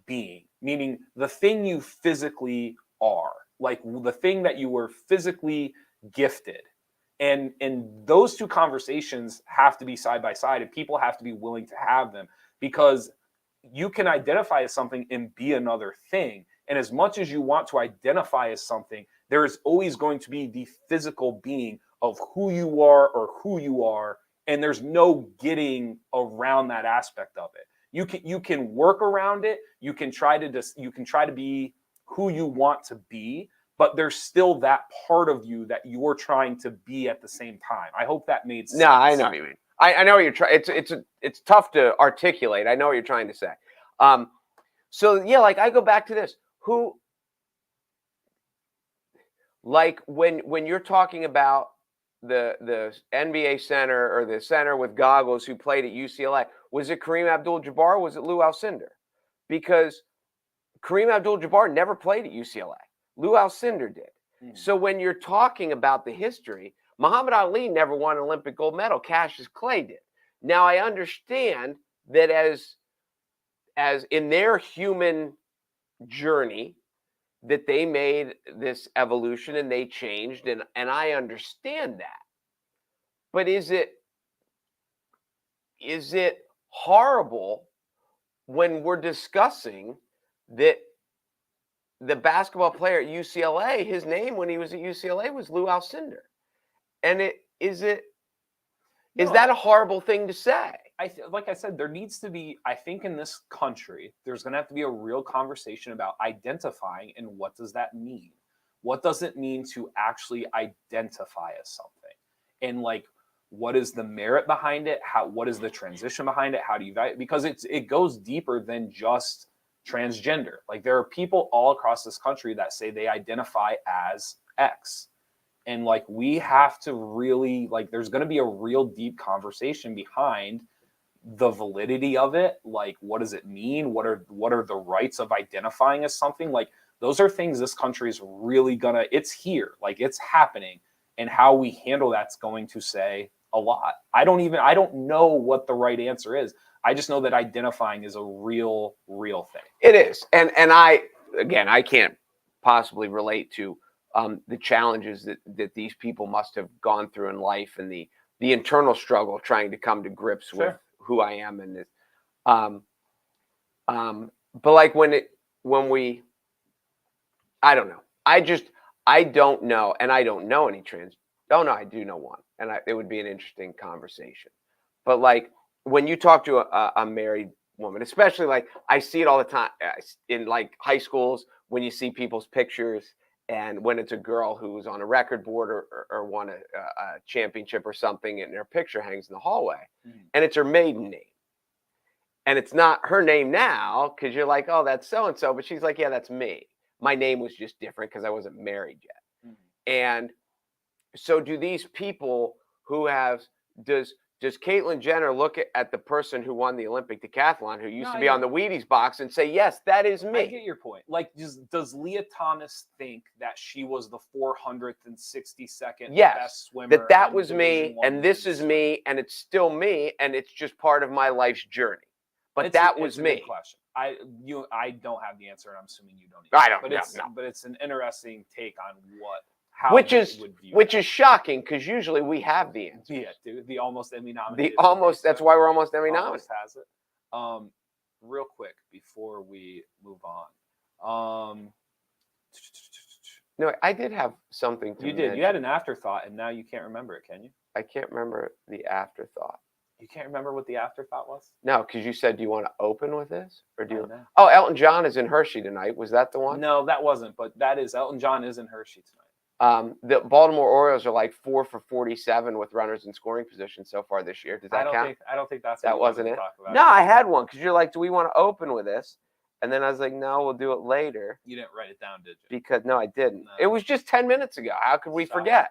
being, meaning the thing you physically are, like the thing that you were physically gifted. And those two conversations have to be side by side, and people have to be willing to have them, because you can identify as something and be another thing. And as much as you want to identify as something, there is always going to be the physical being of who you are, and there's no getting around that aspect of it. You can work around it. You can try to be who you want to be, but there's still that part of you that you're trying to be at the same time. I hope that made sense. No, I know what you mean. I know what you're trying. It's tough to articulate. I know what you're trying to say. So yeah, like I go back to this. Who, like when you're talking about the NBA center or the center with goggles who played at UCLA, was it Kareem Abdul-Jabbar or was it Lou Alcindor? Because Kareem Abdul-Jabbar never played at UCLA. Lou Alcindor did. So when you're talking about the history, Muhammad Ali never won an Olympic gold medal. Cassius Clay did. Now I understand that as in their human journey, that they made this evolution and they changed, and I understand that. But is it horrible when we're discussing that the basketball player at UCLA, his name when he was at UCLA was Lou Alcindor? And is that a horrible thing to say? Like I said, there needs to be, I think in this country, there's going to have to be a real conversation about identifying and what does that mean? What does it mean to actually identify as something? And like, what is the merit behind it? What is the transition behind it? How do you value it? Because it goes deeper than just transgender. Like there are people all across this country that say they identify as X. And like, we have to really, like, there's going to be a real deep conversation behind the validity of it. Like, what does it mean? What are the rights of identifying as something? Like, those are things this country is really it's here, like it's happening. And how we handle that's going to say a lot. I don't know what the right answer is. I just know that identifying is a real thing. It is. And I can't possibly relate to the challenges that these people must have gone through in life and the internal struggle trying to come to grips with who I am and this. But like I don't know. I don't know. And I don't know any trans. Oh no, I do know one. And it would be an interesting conversation. But like when you talk to a married woman, especially like I see it all the time in like high schools when you see people's pictures, and when it's a girl who's on a record board or won a championship or something, and their picture hangs in the hallway, and it's her maiden name. And it's not her name now because you're like, oh, that's so-and-so. But she's like, yeah, that's me. My name was just different because I wasn't married yet. And so do these people who does Caitlyn Jenner look at the person who won the Olympic decathlon, who used to be on the Wheaties box, and say, yes, that is me? I get your point. Like, does Leah Thomas think that she was the 462nd best swimmer? That was me, and this is me, and it's still me, and it's just part of my life's journey. But that was me. Good question. I don't have the answer, and I'm assuming you don't either. I don't. But it's an interesting take on which is shocking because usually we have the answer. Yeah, dude. The almost Emmy nominated. That's why we're almost Emmy nominated. Has it. Real quick before we move on. No, I did have something to. You did. You had an afterthought, and now you can't remember it, can you? I can't remember the afterthought. You can't remember what the afterthought was? No, because you said, do you want to open with this? Or do you? Oh, Elton John is in Hershey tonight. Was that the one? No, that wasn't. But that is, Elton John is in Hershey tonight. The Baltimore Orioles are like 4 for 47 with runners in scoring position so far this year. Does that count? I don't think that's that wasn't it. No, I had one because you're like, do we want to open with this? And then I was like, no, we'll do it later. You didn't write it down, did you? Because no, I didn't. No. It was just 10 minutes ago. How could we forget?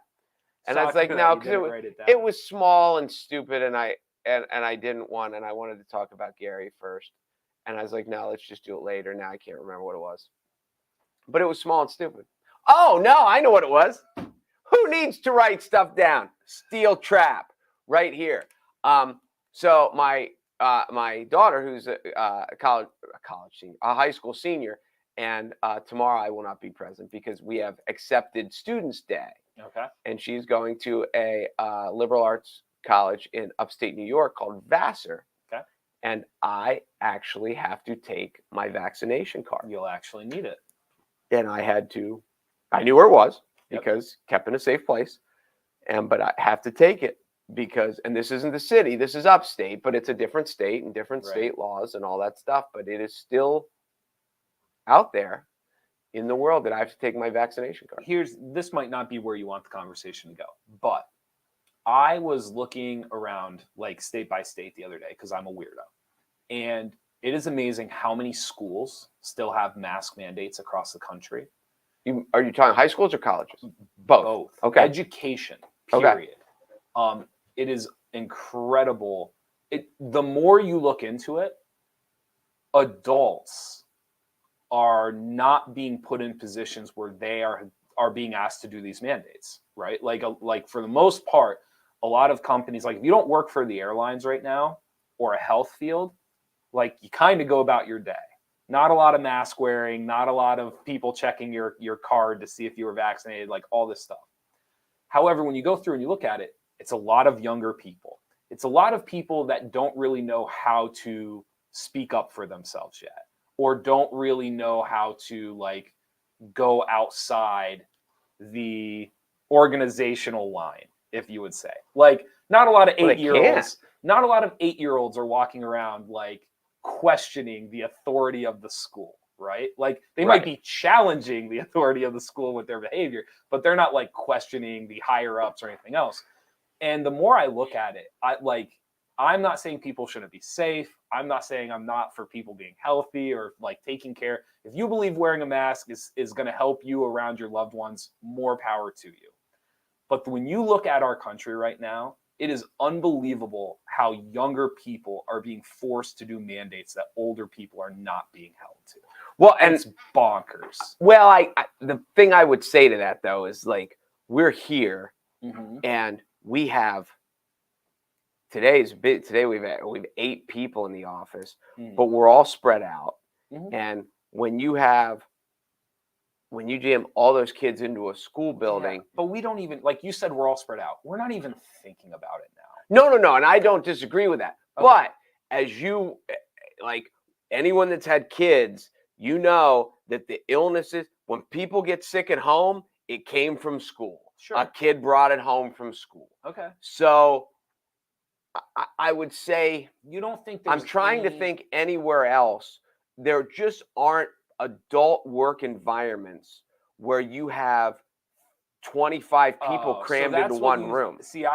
And I was like, no, because it was small and stupid, and I didn't want, and I wanted to talk about Gary first. And I was like, no, let's just do it later. Now I can't remember what it was. But it was small and stupid. Oh, no, I know what it was. Who needs to write stuff down? Steel trap right here. So my daughter, who's a high school senior, and tomorrow I will not be present because we have accepted Students' Day. Okay. And she's going to a liberal arts college in upstate New York called Vassar. Okay. And I actually have to take my vaccination card. You'll actually need it. And I knew where it was because kept in a safe place. But I have to take it because, and this isn't the city, this is upstate, but it's a different state and different state laws and all that stuff. But it is still out there. in the world that I have to take my vaccination card. This might not be where you want the conversation to go, but I was looking around like state by state the other day because I'm a weirdo. And it is amazing how many schools still have mask mandates across the country. Are you talking high schools or colleges? Both. Okay. Education, period. Okay. It is incredible. The more you look into it, adults are not being put in positions where they are being asked to do these mandates, right? Like for the most part, a lot of companies, like if you don't work for the airlines right now or a health field, like you kind of go about your day. Not a lot of mask wearing, not a lot of people checking your card to see if you were vaccinated, like all this stuff. However, when you go through and you look at it, it's a lot of younger people. It's a lot of people that don't really know how to speak up for themselves yet, or don't really know how to like go outside the organizational line, if you would say. Like not a lot of 8-year-olds are walking around like questioning the authority of the school, right? Like they might be challenging the authority of the school with their behavior, but they're not like questioning the higher ups or anything else. And the more I look at it, I'm not saying people shouldn't be safe. I'm not saying I'm not for people being healthy or like taking care. If you believe wearing a mask is going to help you around your loved ones, more power to you. But when you look at our country right now, it is unbelievable how younger people are being forced to do mandates that older people are not being held to. Well, and it's bonkers. Well, the thing I would say to that though is like we're here and we have today we've 8 people in the office, but we're all spread out. And when you jam all those kids into a school building, but we don't even, like you said, we're all spread out. We're not even thinking about it now. No, and I don't disagree with that. Okay. But as you like anyone that's had kids, you know that the illnesses, when people get sick at home, it came from school. Sure. A kid brought it home from school. Okay. So I would say you don't think I'm trying to think anywhere else. There just aren't adult work environments where you have 25 people crammed into one room. See,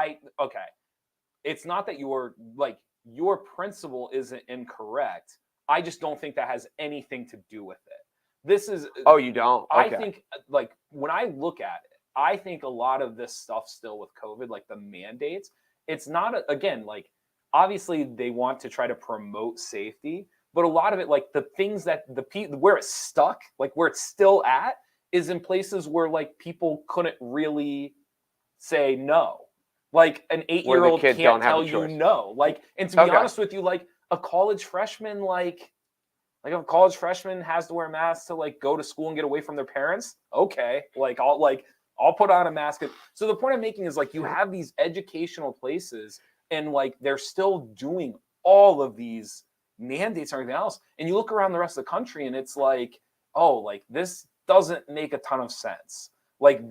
it's not that your principle isn't incorrect. I just don't think that has anything to do with it. This is you don't? Okay. I think like when I look at it, I think a lot of this stuff still with COVID, like the mandates, it's not again, like obviously they want to try to promote safety, but a lot of it, like the things that where it's stuck, like where it's still at, is in places where like people couldn't really say no. Like an 8-year-old can't tell you no. Like, and to be honest with you, like a college freshman, like if a college freshman has to wear a mask to like go to school and get away from their parents, okay, I'll put on a mask. So the point I'm making is like you have these educational places and like they're still doing all of these mandates and everything else. And you look around the rest of the country and it's like, oh, like this doesn't make a ton of sense. Like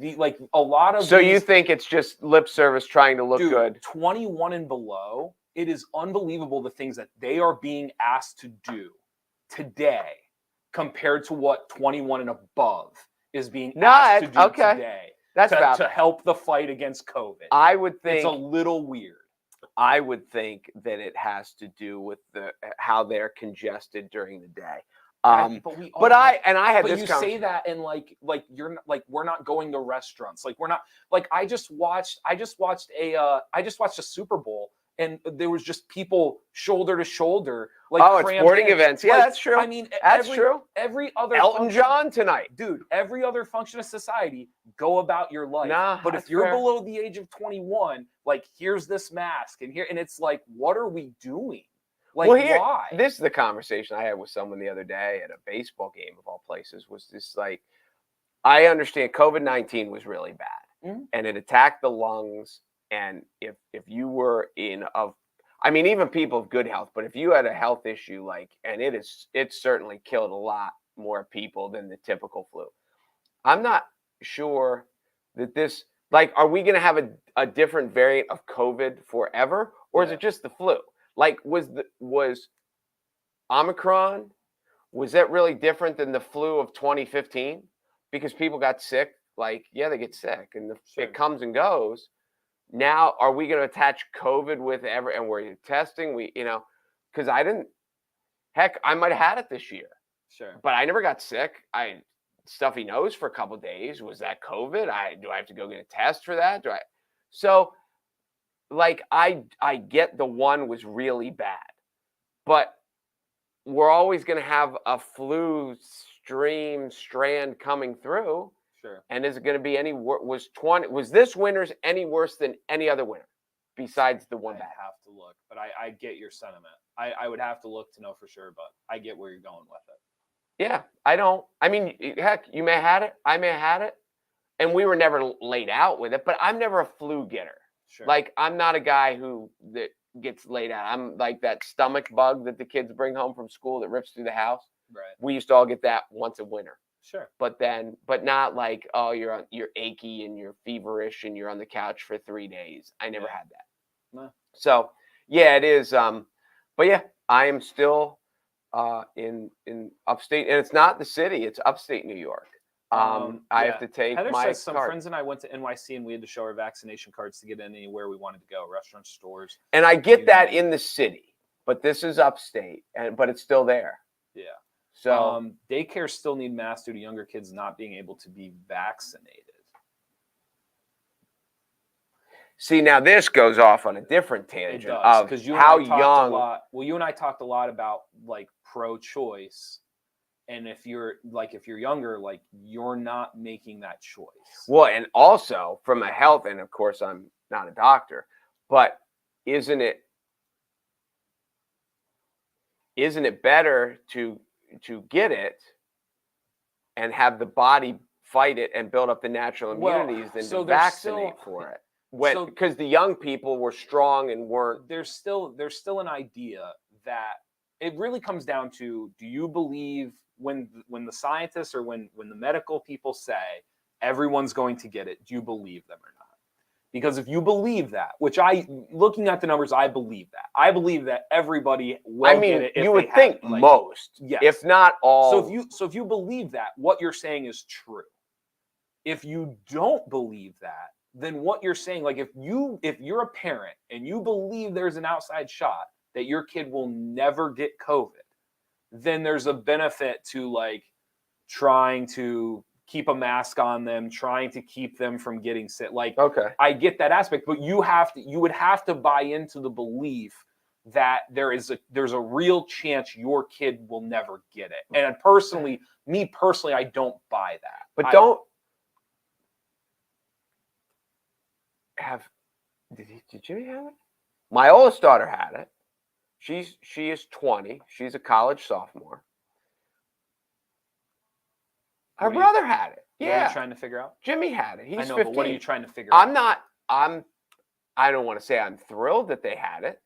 a lot of you think it's just lip service trying to look good? 21 and below, it is unbelievable the things that they are being asked to do today compared to what 21 and above is being asked to do today. That's to help the fight against COVID. I would think it's a little weird. I would think that it has to do with how they're congested during the day. I had this. You say that and like you're like we're not going to restaurants. Like we're not like I just watched a Super Bowl and there was just people shoulder to shoulder. Like it's sporting events. Yeah, that's true. I mean, that's true. Every other Elton John tonight, dude. Every other function of society, go about your life. But if you're below the age of 21, like here's this mask and it's like, what are we doing? Like, why? This is the conversation I had with someone the other day at a baseball game of all places. Was this like, I understand COVID-19 was really bad and it attacked the lungs. And if you were even people of good health, but if you had a health issue, it certainly killed a lot more people than the typical flu. I'm not sure that this, are we going to have a different variant of COVID forever? Or is it just the flu? Like, was Omicron, was that really different than the flu of 2015? because people got sick. Like, yeah, they get sick, and Sure. it comes and goes. Now, are we going to attach COVID with and we're testing? Because I might have had it this year. Sure. But I never got sick. I stuffy nose for a couple of days. Was that COVID? Do I have to go get a test for that? So like I get the one was really bad, but we're always going to have a flu strand coming through. Sure. And is it going to be any worse? Was this winter's any worse than any other winter besides the one bad? I have to look, but I get your sentiment. I would have to look to know for sure, but I get where you're going with it. Yeah, I mean, heck, you may have had it. I may have had it. And we were never laid out with it, but I'm never a flu getter. Sure. Like, I'm not a guy that gets laid out. I'm like that stomach bug that the kids bring home from school that rips through the house. Right. We used to all get that once a winter. Sure. But not like, oh, you're achy and you're feverish and you're on the couch for 3 days. I never had that. No. So yeah, it is. But yeah, I am still in upstate, and it's not the city; it's upstate New York. I have to take Heather my says some card. friends and I went to NYC and we had to show our vaccination cards to get in anywhere we wanted to go, restaurants, stores. And I get that in the city, but this is upstate, but it's still there. Yeah. So daycares still need masks due to younger kids not being able to be vaccinated. see, now this goes off on a different tangent of how young. You and I talked a lot about like pro-choice. And if you're younger, like you're not making that choice. Well, and also from a health, and of course I'm not a doctor, but isn't it better to get it and have the body fight it and build up the natural immunities than to vaccinate for it? Because the young people were strong and weren't. There's still an idea that it really comes down to, do you believe when the scientists or when the medical people say everyone's going to get it, do you believe them or not? Because if you believe that, which looking at the numbers, I believe that. I believe that everybody will get it. You would think most, yes, if not all. So if you believe that, what you're saying is true. If you don't believe that, then what you're saying, like if you're a parent and you believe there's an outside shot that your kid will never get COVID, then there's a benefit to like trying to keep a mask on them, trying to keep them from getting sick. Like, okay, I get that aspect, but you would have to buy into the belief that there's a real chance your kid will never get it. And me personally, I don't buy that. But did Jimmy have it? My oldest daughter had it. She is 20. She's a college sophomore. Her brother had it. Yeah. What are you trying to figure out? Jimmy had it. He's 15. But what are you trying to figure out? I don't want to say I'm thrilled that they had it.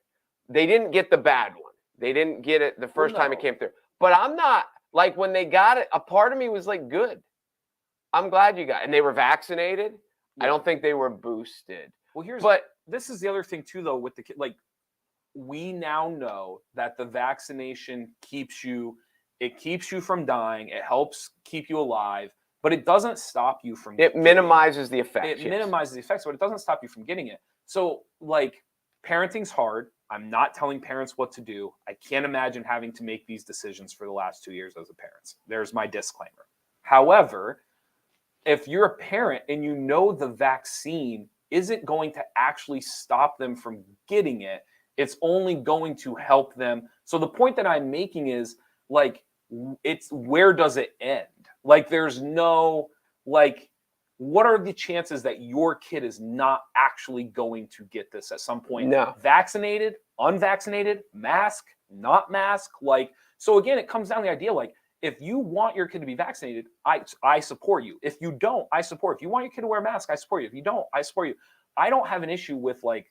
They didn't get the bad one. They didn't get it the first time it came through. But I'm not, like, when they got it, a part of me was like, good. I'm glad you got it. And they were vaccinated. Yeah. I don't think they were boosted. Well, this is the other thing too, though, with the kid. Like, we now know that the vaccination keeps you from dying. It helps keep you alive, but it doesn't stop you from. It minimizes the effects. It minimizes the effects, but it doesn't stop you from getting it. So, like, parenting's hard. I'm not telling parents what to do. I can't imagine having to make these decisions for the last 2 years as a parent. There's my disclaimer. However, if you're a parent and you know the vaccine isn't going to actually stop them from getting it, it's only going to help them. So the point that I'm making is, like, it's where does it end? Like, there's no, like, what are the chances that your kid is not actually going to get this at some point? No. Vaccinated, unvaccinated, mask, not mask. Like, so again, it comes down to the idea, like, if you want your kid to be vaccinated, I support you. If you don't, I support. If you want your kid to wear a mask, I support you. If you don't, I support you. I don't have an issue with, like,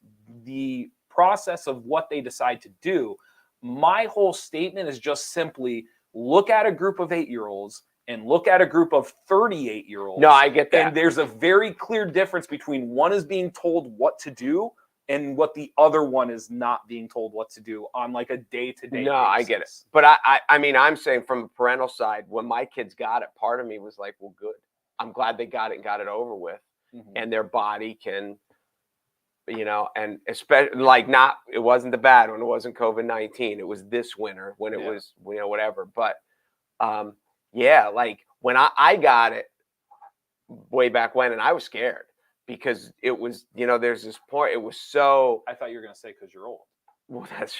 the process of what they decide to do. My whole statement is just simply look at a group of 8-year-olds and look at a group of 38-year-olds. No, I get that. And there's a very clear difference between one is being told what to do and what the other one is not being told what to do on, like, a day-to-day basis. I get it. But I mean, I'm saying from a parental side, when my kids got it, part of me was like, well, good. I'm glad they got it and got it over with. Mhm. And their body can, and especially like it wasn't the bad one. It wasn't COVID-19. It was this winter when it was, whatever. But like when I got it way back when, and I was scared because it was, there's this point. It was so. I thought you were gonna say because you're old. Well, that's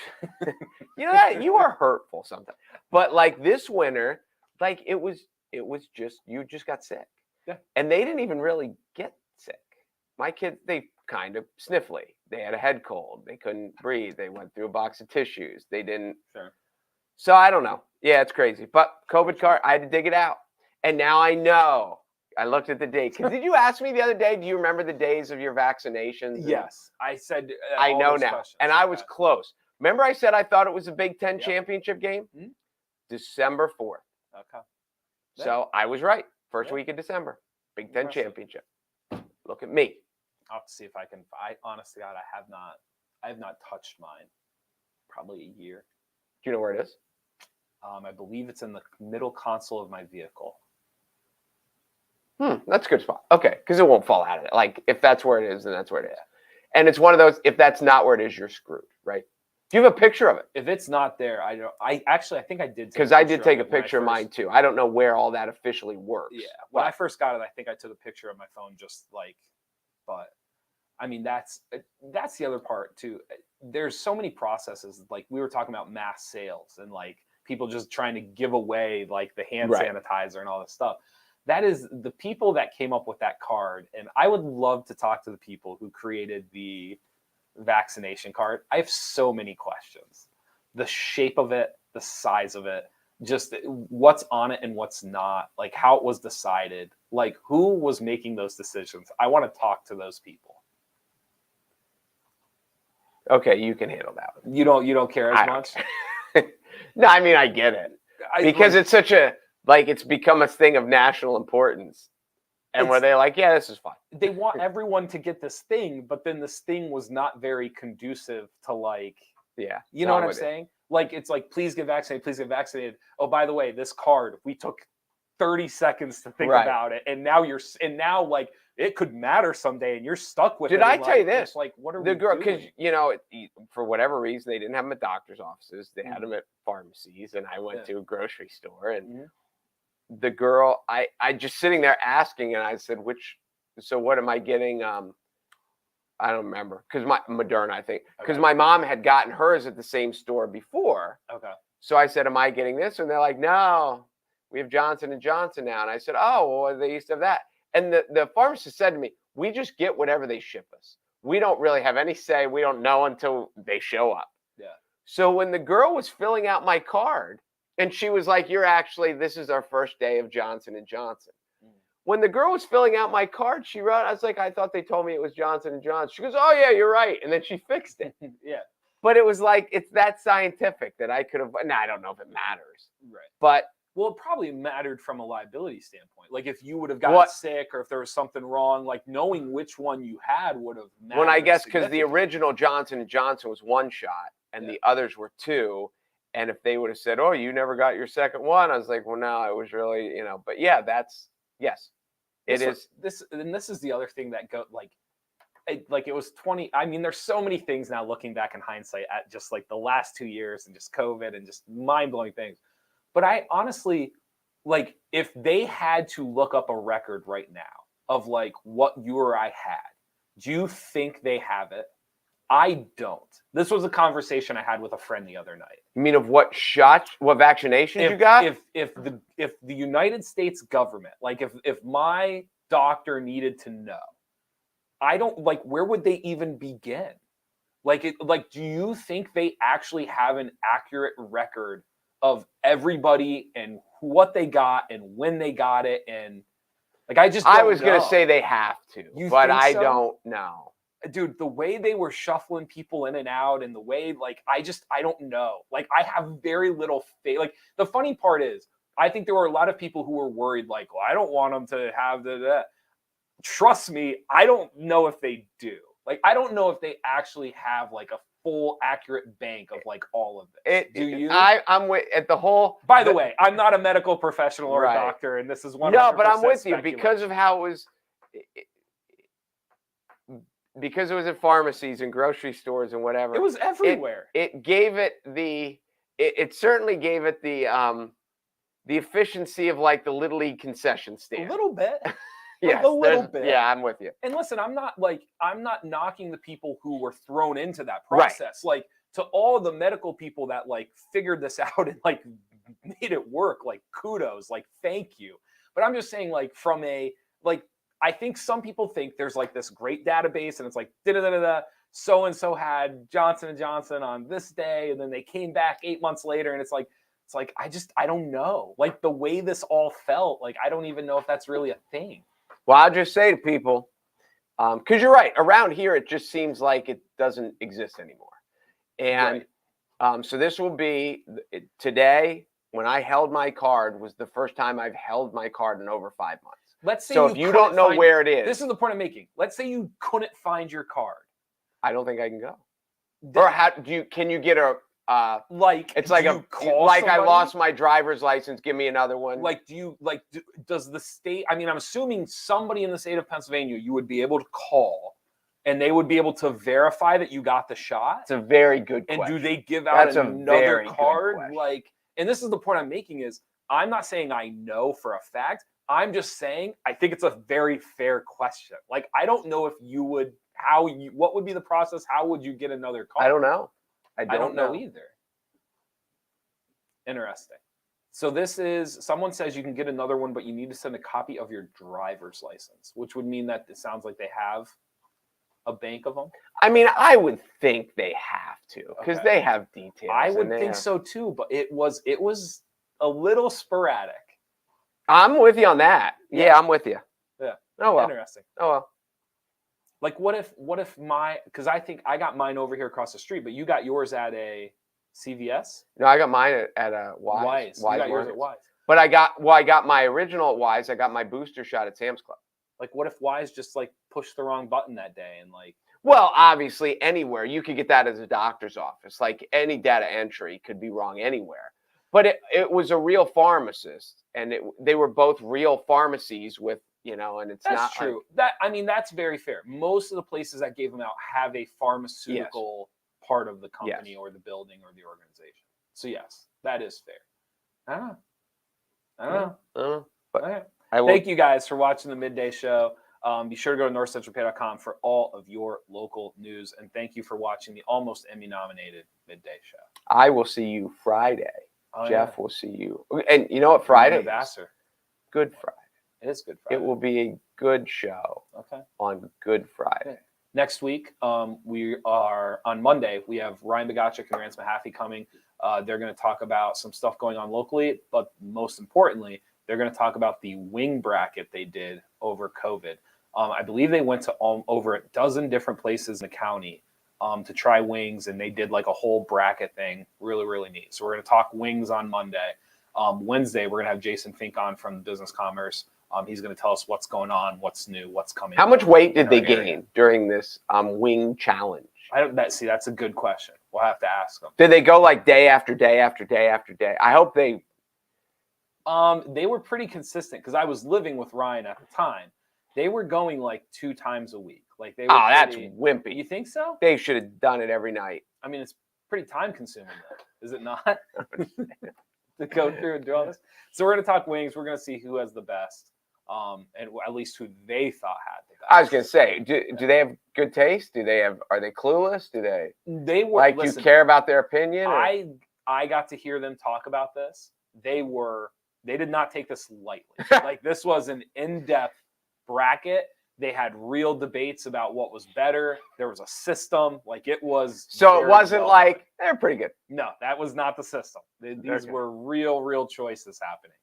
that you are hurtful sometimes. But like this winter, like it was just you just got sick. Yeah. And they didn't even really get sick. My kids, they kind of sniffly. They had a head cold. They couldn't breathe. They went through a box of tissues. They didn't. Sure. So I don't know. Yeah, it's crazy. But COVID card, I had to dig it out. And now I know. I looked at the date. Did you ask me the other day, do you remember the days of your vaccinations? Yes. I said I know now. questions. And I was close. Remember I said I thought it was a Big Ten Yep. championship game? Mm-hmm. December 4th. Okay. So I was right. First week of December. Big Ten championship. Look at me. I'll have to see if I can. I honestly, God, I have not touched mine. Probably a year. Do you know where it is? I believe it's in the middle console of my vehicle. That's a good spot. Okay, because it won't fall out of it. Like if that's where it is, then that's where it is. And it's one of those. If that's not where it is, you're screwed, right? Do you have a picture of it? If it's not there, I don't. I think I did. Because I did take a picture of mine too. I don't know where all that officially works. Yeah, when I first got it, I think I took a picture of my phone, just like. But, I mean, that's the other part too. There's so many processes. Like we were talking about mass sales and like people just trying to give away like the hand sanitizer and all this stuff. That is the people that came up with that card. And I would love to talk to the people who created the vaccination card. I have so many questions. The shape of it, the size of it, just what's on it and what's not, like how it was decided, like who was making those decisions. I want to talk to those people. Okay, you can handle that one. You don't care as much? No, I mean I get it. Because it's such a it's become a thing of national importance. And where they're like, yeah, this is fine. They want everyone to get this thing, but then this thing was not very conducive to like, you know what I'm saying? Like, it's like, please get vaccinated, please get vaccinated. Oh, by the way, this card, we took 30 seconds to think about it. And now like it could matter someday and you're stuck with it. Did I tell you this? Like, what are the we girl, doing? Because, for whatever reason, they didn't have them at doctor's offices. They had them at pharmacies. And I went to a grocery store and the girl, I just sitting there asking, and I said, so what am I getting? I don't remember, because my Moderna, I think, because my mom had gotten hers at the same store before. Okay. So I said, am I getting this? And they're like, no, we have Johnson & Johnson now. And I said, oh, well, they used to have that. And the pharmacist said to me, we just get whatever they ship us. We don't really have any say. We don't know until they show up. Yeah. So when the girl was filling out my card, and she was like, this is our first day of Johnson & Johnson. When the girl was filling out my card, she wrote, I was like, I thought they told me it was Johnson & Johnson. She goes, oh, yeah, you're right. And then she fixed it. Yeah. But it was like, it's that scientific that I could have, I don't know if it matters. Right. But. Well, it probably mattered from a liability standpoint. Like if you would have gotten sick or if there was something wrong, like knowing which one you had would have mattered. When I guess because the original Johnson & Johnson was 1 shot and the others were 2. And if they would have said, oh, you never got your second one, I was like, well, no, it was really, but yeah, it is. This is the other thing that it was 20. I mean, there's so many things now looking back in hindsight at just like the last 2 years and just COVID and just mind blowing things. But I honestly, like, if they had to look up a record right now of like what you or I had, do you think they have it? I don't. This was a conversation I had with a friend the other night. You mean of what vaccinations you got? If the United States government, like if my doctor needed to know, I don't like, where would they even begin? Do you think they actually have an accurate record of everybody and what they got and when they got it? And like, I was going to say they have to, but I don't know. Dude, the way they were shuffling people in and out and the way, like, I don't know. Like, I have very little faith. Like, the funny part is, I think there were a lot of people who were worried, like, well, I don't want them to have that. Trust me, I don't know if they do. Like, I don't know if they actually have, like, a full accurate bank of like all of this. Do you? I'm with at the whole. By the way, I'm not a medical professional or a Right. doctor, and this is 100% No, but I'm with you speculation. because of how it was. Because it was at pharmacies and grocery stores and whatever. It was everywhere. It gave it the. It certainly gave it the efficiency of like the Little League concession stand. A little bit. Yes, a little bit. Yeah, I'm with you. And listen, I'm not knocking the people who were thrown into that process. Right. Like, to all the medical people that like figured this out and like made it work, like kudos, like thank you. But I'm just saying, like, from a like, I think some people think there's like this great database and it's like so and so had Johnson & Johnson on this day, and then they came back 8 months later, and it's like I don't know. Like, the way this all felt, like I don't even know if that's really a thing. Well, I'll just say to people, because you're right, around here it just seems like it doesn't exist anymore. And so this will be today, when I held my card, was the first time I've held my card in over 5 months. Let's say if you don't know where it is. This is the point I'm making. Let's say you couldn't find your card. I don't think I can go. Or can you get a it's like I lost my driver's license, give me another one. Like, does the state, I mean, I'm assuming somebody in the state of Pennsylvania you would be able to call and they would be able to verify that you got the shot. It's a very good question. And do they give out another card? Like, and this is the point I'm making is, I'm not saying I know for a fact. I'm just saying I think it's a very fair question. Like, I don't know if you would, what would be the process? How would you get another card? I don't know. I don't know either. Interesting. So this is, someone says you can get another one, but you need to send a copy of your driver's license, which would mean that it sounds like they have a bank of them. I mean, I would think they have to, because they have details. I would think so too, but it was a little sporadic. I'm with you on that. Yeah, I'm with you. Yeah. Oh well. Interesting. Oh well. Like, what if because I think I got mine over here across the street, but you got yours at a CVS? No, I got mine at a Wise. You got yours at Wise. But I got my original at Wise. I got my booster shot at Sam's Club. Like, what if Wise just like pushed the wrong button that day and like? Well, obviously anywhere you could get that as a doctor's office. Like, any data entry could be wrong anywhere. But it was a real pharmacist, and they were both real pharmacies with. And it's that's true. That's very fair. Most of the places that gave them out have a pharmaceutical part of the company or the building or the organization. So yes, that is fair. I don't know. But okay. Thank you guys for watching the Midday Show. Be sure to go to NorthcentralPa.com for all of your local news. And thank you for watching the almost Emmy-nominated Midday Show. I will see you Friday. Jeff will see you. And you know what Friday is? Good Friday. It is Good Friday. It will be a good show on Good Friday. Next week, we are on Monday. We have Ryan Bogacek and Rance Mahaffey coming. They're going to talk about some stuff going on locally, but most importantly, they're going to talk about the wing bracket they did over COVID. I believe they went to over a dozen different places in the county to try wings, and they did like a whole bracket thing. Really, really neat. So we're going to talk wings on Monday. Wednesday, we're going to have Jason Fink on from Business Commerce. He's going to tell us what's going on, what's new, what's coming. How much weight did they gain during this wing challenge? That's a good question. We'll have to ask them. Did they go like day after day after day after day? I hope they. They were pretty consistent because I was living with Ryan at the time. They were going like 2 times a week. Like they were. Oh, that's wimpy. You think so? They should have done it every night. I mean, it's pretty time consuming, though. Is it not? To go through and do all this. So we're going to talk wings. We're going to see who has the best. And at least who they thought had the best. I was gonna say, do they have good taste? Are they clueless? They were like, listen, you care about their opinion? Or? I got to hear them talk about this. They did not take this lightly. Like, this was an in-depth bracket. They had real debates about what was better. There was a system. Like, it was. So it wasn't like they're pretty good. No, that was not the system. These were real choices happening.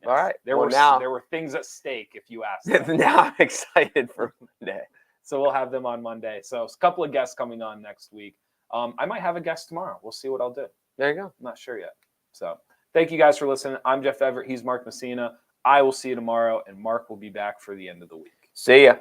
Yes. All right. There were things at stake, if you ask. Now I'm excited for Monday. So we'll have them on Monday. So a couple of guests coming on next week. I might have a guest tomorrow. We'll see what I'll do. There you go. I'm not sure yet. So thank you guys for listening. I'm Jeff Everett. He's Mark Messina. I will see you tomorrow, and Mark will be back for the end of the week. See ya.